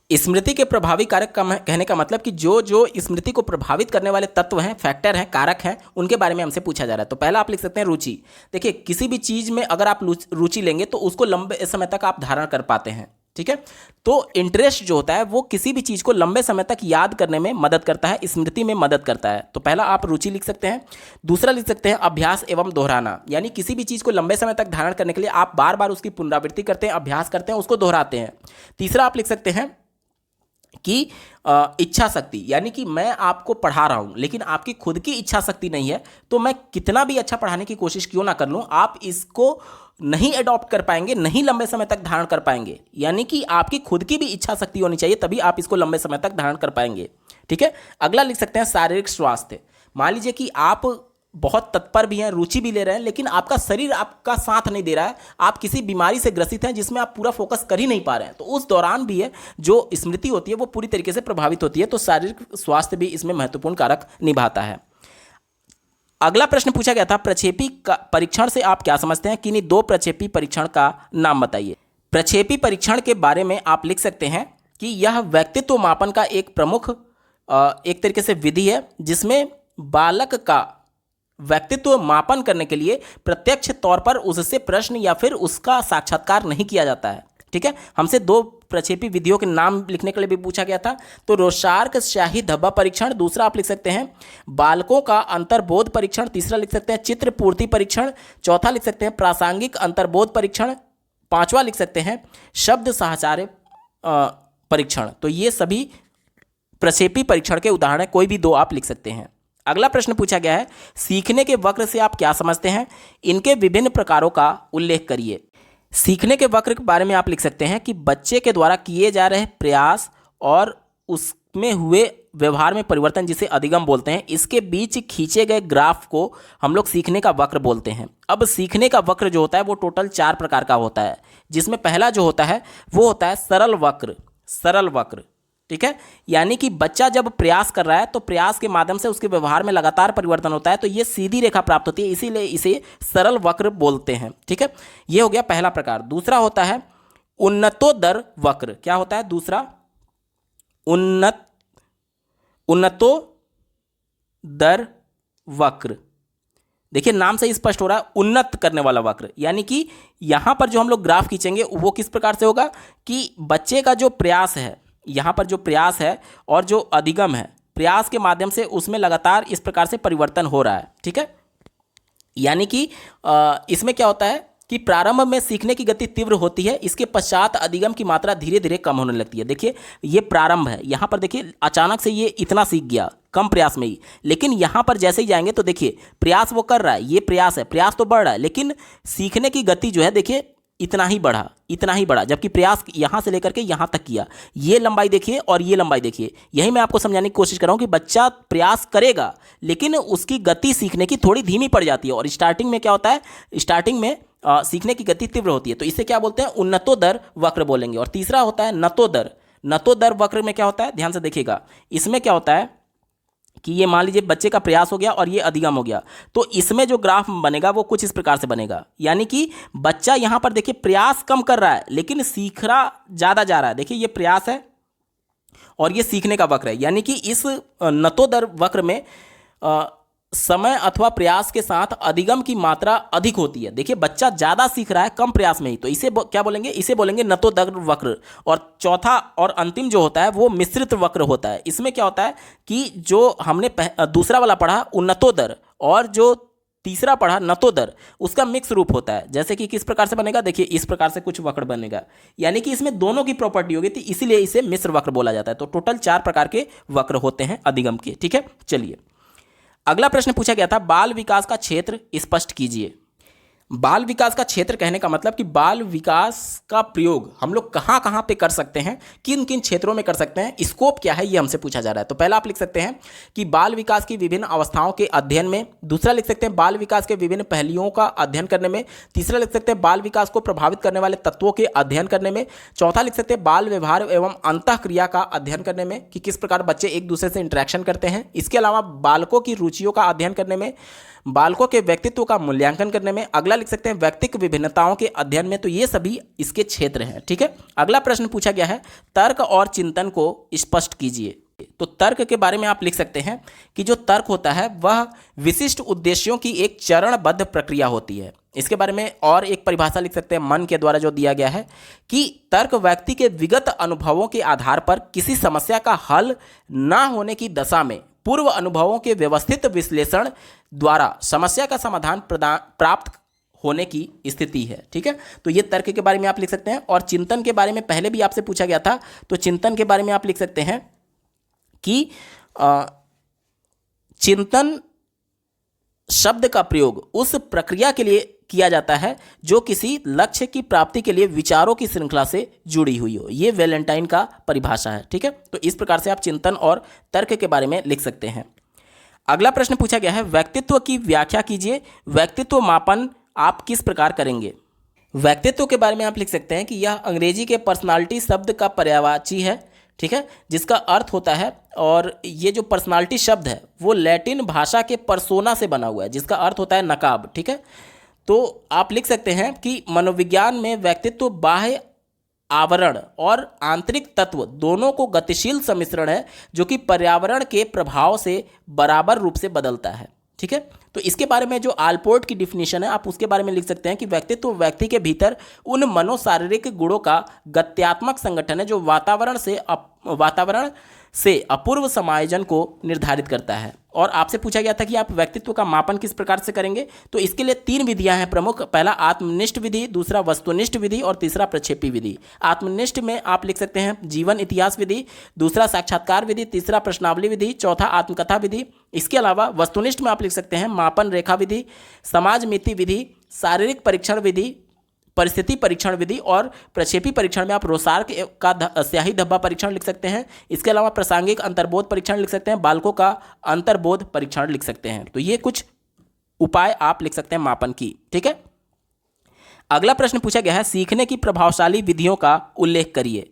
स्मृति के प्रभावी कारक का कहने का मतलब कि जो जो स्मृति को प्रभावित करने वाले तत्व हैं, फैक्टर हैं, कारक हैं, उनके बारे में हमसे पूछा जा रहा है। तो पहला आप लिख सकते हैं रुचि। देखिए, किसी भी चीज़ में अगर आप रुचि लेंगे तो उसको लंबे समय तक आप धारण कर पाते हैं। ठीक है, तो इंटरेस्ट जो होता है वो किसी भी चीज़ को लंबे समय तक याद करने में मदद करता है, स्मृति में मदद करता है। तो पहला आप रुचि लिख सकते हैं। दूसरा लिख सकते हैं अभ्यास एवं दोहराना, यानी किसी भी चीज़ को लंबे समय तक धारण करने के लिए आप बार बार उसकी पुनरावृत्ति करते हैं, अभ्यास करते हैं, उसको दोहराते हैं। तीसरा आप लिख सकते हैं कि इच्छा शक्ति, यानी कि मैं आपको पढ़ा रहा हूं लेकिन आपकी खुद की इच्छा शक्ति नहीं है, तो मैं कितना भी अच्छा पढ़ाने की कोशिश क्यों ना कर लूं, आप इसको नहीं अडॉप्ट कर पाएंगे, नहीं लंबे समय तक धारण कर पाएंगे। यानी कि आपकी खुद की भी इच्छा शक्ति होनी चाहिए, तभी आप इसको लंबे समय तक धारण कर पाएंगे। ठीक है, अगला लिख सकते हैं शारीरिक स्वास्थ्य। मान लीजिए कि आप बहुत तत्पर भी हैं, रुचि भी ले रहे हैं, लेकिन आपका शरीर आपका साथ नहीं दे रहा है, आप किसी बीमारी से ग्रसित हैं जिसमें आप पूरा फोकस कर ही नहीं पा रहे हैं, तो उस दौरान भी है जो स्मृति होती है वो पूरी तरीके से प्रभावित होती है। तो शारीरिक स्वास्थ्य भी इसमें महत्वपूर्ण कारक निभाता है। अगला प्रश्न पूछा गया था, प्रक्षेपी परीक्षण से आप क्या समझते हैं? किन्हीं दो प्रक्षेपी परीक्षण का नाम बताइए। प्रक्षेपी परीक्षण के बारे में आप लिख सकते हैं कि यह व्यक्तित्व मापन का एक प्रमुख एक तरीके से विधि है, जिसमें बालक का व्यक्तित्व मापन करने के लिए प्रत्यक्ष तौर पर उससे प्रश्न या फिर उसका साक्षात्कार नहीं किया जाता है। ठीक है, हमसे दो प्रक्षेपी विधियों के नाम लिखने के लिए भी पूछा गया था। तो रोशार्क शाही धब्बा परीक्षण, दूसरा आप लिख सकते हैं बालकों का अंतर्बोध परीक्षण, तीसरा लिख सकते हैं चित्र पूर्ति परीक्षण, चौथा लिख सकते हैं प्रासंगिक अंतर्बोध परीक्षण, पांचवा लिख सकते हैं शब्द साहचर्य परीक्षण। तो ये सभी प्रक्षेपी परीक्षण के उदाहरण हैं, कोई भी दो आप लिख सकते हैं। अगला प्रश्न पूछा गया है, सीखने के वक्र से आप क्या समझते हैं? इनके विभिन्न प्रकारों का उल्लेख करिए। सीखने के वक्र के बारे में आप लिख सकते हैं कि बच्चे के द्वारा किए जा रहे प्रयास और उसमें हुए व्यवहार में परिवर्तन, जिसे अधिगम बोलते हैं, इसके बीच खींचे गए ग्राफ को हम लोग सीखने का वक्र बोलते हैं। अब सीखने का वक्र जो होता है वो टोटल 4 प्रकार का होता है, जिसमें पहला जो होता है वो होता है सरल वक्र। सरल वक्र, ठीक है, यानी कि बच्चा जब प्रयास कर रहा है तो प्रयास के माध्यम से उसके व्यवहार में लगातार परिवर्तन होता है, तो ये सीधी रेखा प्राप्त होती है, इसीलिए इसे सरल वक्र बोलते हैं। ठीक है, ये हो गया पहला प्रकार। दूसरा होता है उन्नतोदर वक्र। क्या होता है दूसरा? उन्नतोदर वक्र। देखिए नाम से ही स्पष्ट हो रहा है, उन्नत करने वाला वक्र, यानी कि यहां पर जो हम लोग ग्राफ खींचेंगे वो किस प्रकार से होगा कि बच्चे का जो प्रयास है, यहाँ पर जो प्रयास है और जो अधिगम है, प्रयास के माध्यम से उसमें लगातार इस प्रकार से परिवर्तन हो रहा है। ठीक है, यानी कि इसमें क्या होता है कि प्रारंभ में सीखने की गति तीव्र होती है, इसके पश्चात अधिगम की मात्रा धीरे धीरे कम होने लगती है। देखिए ये प्रारंभ है, यहाँ पर देखिए अचानक से ये इतना सीख गया कम प्रयास में ही, लेकिन यहाँ पर जैसे ही जाएंगे तो देखिए प्रयास वो कर रहा है, ये प्रयास है, प्रयास तो बढ़ रहा है, लेकिन सीखने की गति जो है देखिए इतना ही बढ़ा, इतना ही बढ़ा, जबकि प्रयास यहाँ से लेकर के यहाँ तक किया। ये लंबाई देखिए और ये लंबाई देखिए, यही मैं आपको समझाने की कोशिश कर रहा हूँ कि बच्चा प्रयास करेगा लेकिन उसकी गति सीखने की थोड़ी धीमी पड़ जाती है। और स्टार्टिंग में क्या होता है, स्टार्टिंग में सीखने की गति तीव्र होती है, तो इसे क्या बोलते हैं, उन्नतोदर वक्र बोलेंगे। और तीसरा होता है नतोदर। नतोदर वक्र में क्या होता है, ध्यान से देखिएगा, इसमें क्या होता है कि ये मान लीजिए बच्चे का प्रयास हो गया और ये अधिगम हो गया, तो इसमें जो ग्राफ बनेगा वो कुछ इस प्रकार से बनेगा। यानी कि बच्चा यहाँ पर देखिए प्रयास कम कर रहा है लेकिन सीख रहा ज़्यादा जा रहा है। देखिए ये प्रयास है और ये सीखने का वक्र है, यानी कि इस नतोदर वक्र में समय अथवा प्रयास के साथ अधिगम की मात्रा अधिक होती है। देखिए बच्चा ज़्यादा सीख रहा है कम प्रयास में ही, तो इसे क्या बोलेंगे, इसे बोलेंगे नतोदर वक्र। और चौथा और अंतिम जो होता है वो मिश्रित वक्र होता है। इसमें क्या होता है कि जो हमने दूसरा वाला पढ़ा उन्नतोदर और जो तीसरा पढ़ा नतोदर, उसका मिक्स रूप होता है। जैसे कि किस प्रकार से बनेगा, देखिए इस प्रकार से कुछ वक्र बनेगा, यानी कि इसमें दोनों की प्रॉपर्टी होगी, तो इसीलिए इसे मिश्र वक्र बोला जाता है। तो टोटल 4 प्रकार के वक्र होते हैं अधिगम के। ठीक है, चलिए अगला प्रश्न पूछा गया था, बाल विकास का क्षेत्र स्पष्ट कीजिए। बाल विकास का क्षेत्र कहने का मतलब कि बाल विकास का प्रयोग हम लोग कहाँ कहाँ पे कर सकते हैं, किन किन क्षेत्रों में कर सकते हैं, स्कोप क्या है, ये हमसे पूछा जा रहा है। तो पहला आप लिख सकते हैं कि बाल विकास की विभिन्न अवस्थाओं के अध्ययन में। दूसरा लिख सकते हैं बाल विकास के विभिन्न पहलुओं का अध्ययन करने में। तीसरा लिख सकते हैं बाल विकास को प्रभावित करने वाले तत्वों के अध्ययन करने में। चौथा लिख सकते हैं बाल व्यवहार एवं अंतःक्रिया का अध्ययन करने में, कि किस प्रकार बच्चे एक दूसरे से इंटरेक्शन करते हैं। इसके अलावा बालकों की रुचियों का अध्ययन करने में, बालकों के व्यक्तित्व का मूल्यांकन करने में। अगला लिख सकते हैं व्यक्तिक विभिन्नताओं के अध्ययन में। तो ये सभी इसके क्षेत्र हैं। ठीक है, अगला प्रश्न पूछा गया है, तर्क और चिंतन को स्पष्ट कीजिए। तो तर्क के बारे में आप लिख सकते हैं कि जो तर्क होता है वह विशिष्ट उद्देश्यों की एक चरणबद्ध प्रक्रिया होती है। इसके बारे में और एक परिभाषा लिख सकते हैं मन के द्वारा जो दिया गया है कि तर्क व्यक्ति के विगत अनुभवों के आधार पर किसी समस्या का हल ना होने की दशा में पूर्व अनुभवों के व्यवस्थित विश्लेषण द्वारा समस्या का समाधान प्राप्त होने की स्थिति है। ठीक है, तो ये तर्क के बारे में आप लिख सकते हैं। और चिंतन के बारे में पहले भी आपसे पूछा गया था, तो चिंतन के बारे में आप लिख सकते हैं कि चिंतन शब्द का प्रयोग उस प्रक्रिया के लिए किया जाता है जो किसी लक्ष्य की प्राप्ति के लिए विचारों की श्रृंखला से जुड़ी हुई हो। ये वैलेंटाइन का परिभाषा है। ठीक है, तो इस प्रकार से आप चिंतन और तर्क के बारे में लिख सकते हैं। अगला प्रश्न पूछा गया है, व्यक्तित्व की व्याख्या कीजिए। व्यक्तित्व मापन आप किस प्रकार करेंगे। व्यक्तित्व के बारे में आप लिख सकते हैं कि यह अंग्रेजी के पर्सनालिटी शब्द का पर्यायवाची है। ठीक है, जिसका अर्थ होता है, और ये जो पर्सनालिटी शब्द है वो लैटिन भाषा के पर्सोना से बना हुआ है, जिसका अर्थ होता है नकाब। ठीक है, तो आप लिख सकते हैं कि मनोविज्ञान में व्यक्तित्व बाह्य आवरण और आंतरिक तत्व दोनों को गतिशील सम्मिश्रण है जो कि पर्यावरण के प्रभाव से बराबर रूप से बदलता है। ठीक है, तो इसके बारे में जो आलपोर्ट की डिफिनीशन है आप उसके बारे में लिख सकते हैं कि व्यक्तित्व व्यक्ति के भीतर उन मनोशारीरिक गुणों का गत्यात्मक संगठन है जो वातावरण से अपूर्व समायोजन को निर्धारित करता है। और आपसे पूछा गया था कि आप व्यक्तित्व का मापन किस प्रकार से करेंगे, तो इसके लिए 3 विधियां हैं प्रमुख। पहला आत्मनिष्ठ विधि, दूसरा वस्तुनिष्ठ विधि और तीसरा प्रक्षेपी विधि। आत्मनिष्ठ में आप लिख सकते हैं जीवन इतिहास विधि, दूसरा साक्षात्कार विधि, तीसरा प्रश्नावली विधि, चौथा आत्मकथा विधि। इसके अलावा वस्तुनिष्ठ में आप लिख सकते हैं मापन रेखा विधि, समाज मिति विधि, शारीरिक परीक्षण विधि, परिस्थिति परीक्षण विधि, और प्रक्षेपी परीक्षण में आप रोसार का स्याही धब्बा परीक्षण लिख सकते हैं। इसके अलावा प्रासंगिक अंतर्बोध परीक्षण लिख सकते हैं, बालकों का अंतर्बोध परीक्षण लिख सकते हैं। तो ये कुछ उपाय आप लिख सकते हैं मापन की। ठीक है, अगला प्रश्न पूछा गया है, सीखने की प्रभावशाली विधियों का उल्लेख करिए।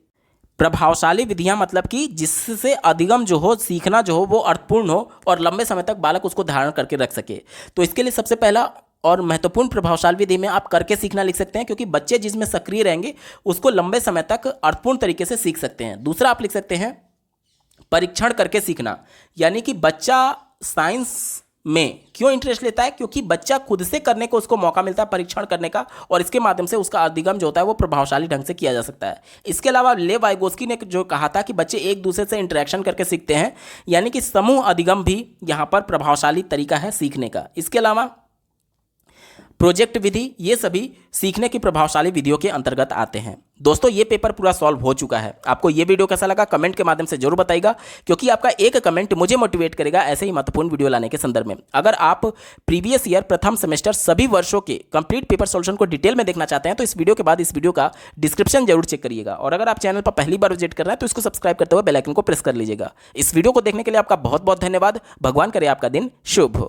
प्रभावशाली विधियां मतलब कि जिससे अधिगम जो हो, सीखना जो हो वो अर्थपूर्ण हो और लंबे समय तक बालक उसको धारण करके रख सके। तो इसके लिए सबसे पहला और महत्वपूर्ण प्रभावशाली विधि में आप करके सीखना लिख सकते हैं, क्योंकि बच्चे जिसमें सक्रिय रहेंगे उसको लंबे समय तक अर्थपूर्ण तरीके से सीख सकते हैं। दूसरा आप लिख सकते हैं परीक्षण करके सीखना, यानी कि बच्चा साइंस में क्यों इंटरेस्ट लेता है, क्योंकि बच्चा खुद से करने को उसको मौका मिलता है परीक्षण करने का, और इसके माध्यम से उसका अधिगम जो होता है वो प्रभावशाली ढंग से किया जा सकता है। इसके अलावा लेव वाइगोस्की ने जो कहा था कि बच्चे एक दूसरे से इंटरेक्शन करके सीखते हैं, यानी कि समूह अधिगम भी यहाँ पर प्रभावशाली तरीका है सीखने का। इसके अलावा प्रोजेक्ट विधि, ये सभी सीखने की प्रभावशाली विधियों के अंतर्गत आते हैं। दोस्तों ये पेपर पूरा सॉल्व हो चुका है। आपको ये वीडियो कैसा लगा कमेंट के माध्यम से जरूर बताइएगा, क्योंकि आपका एक कमेंट मुझे मोटिवेट करेगा ऐसे ही महत्वपूर्ण वीडियो लाने के संदर्भ में। अगर आप प्रीवियस ईयर प्रथम सेमेस्टर सभी वर्षों के कंप्लीट पेपर सॉल्यूशन को डिटेल में देखना चाहते हैं तो इस वीडियो के बाद इस वीडियो का डिस्क्रिप्शन जरूर चेक करिएगा। और अगर आप चैनल पर पहली बार विजिट कर रहे हैं तो इसको सब्सक्राइब करते हुए बेल आइकन को प्रेस कर लीजिएगा। इस वीडियो को देखने के लिए आपका बहुत बहुत धन्यवाद। भगवान करे आपका दिन शुभ हो।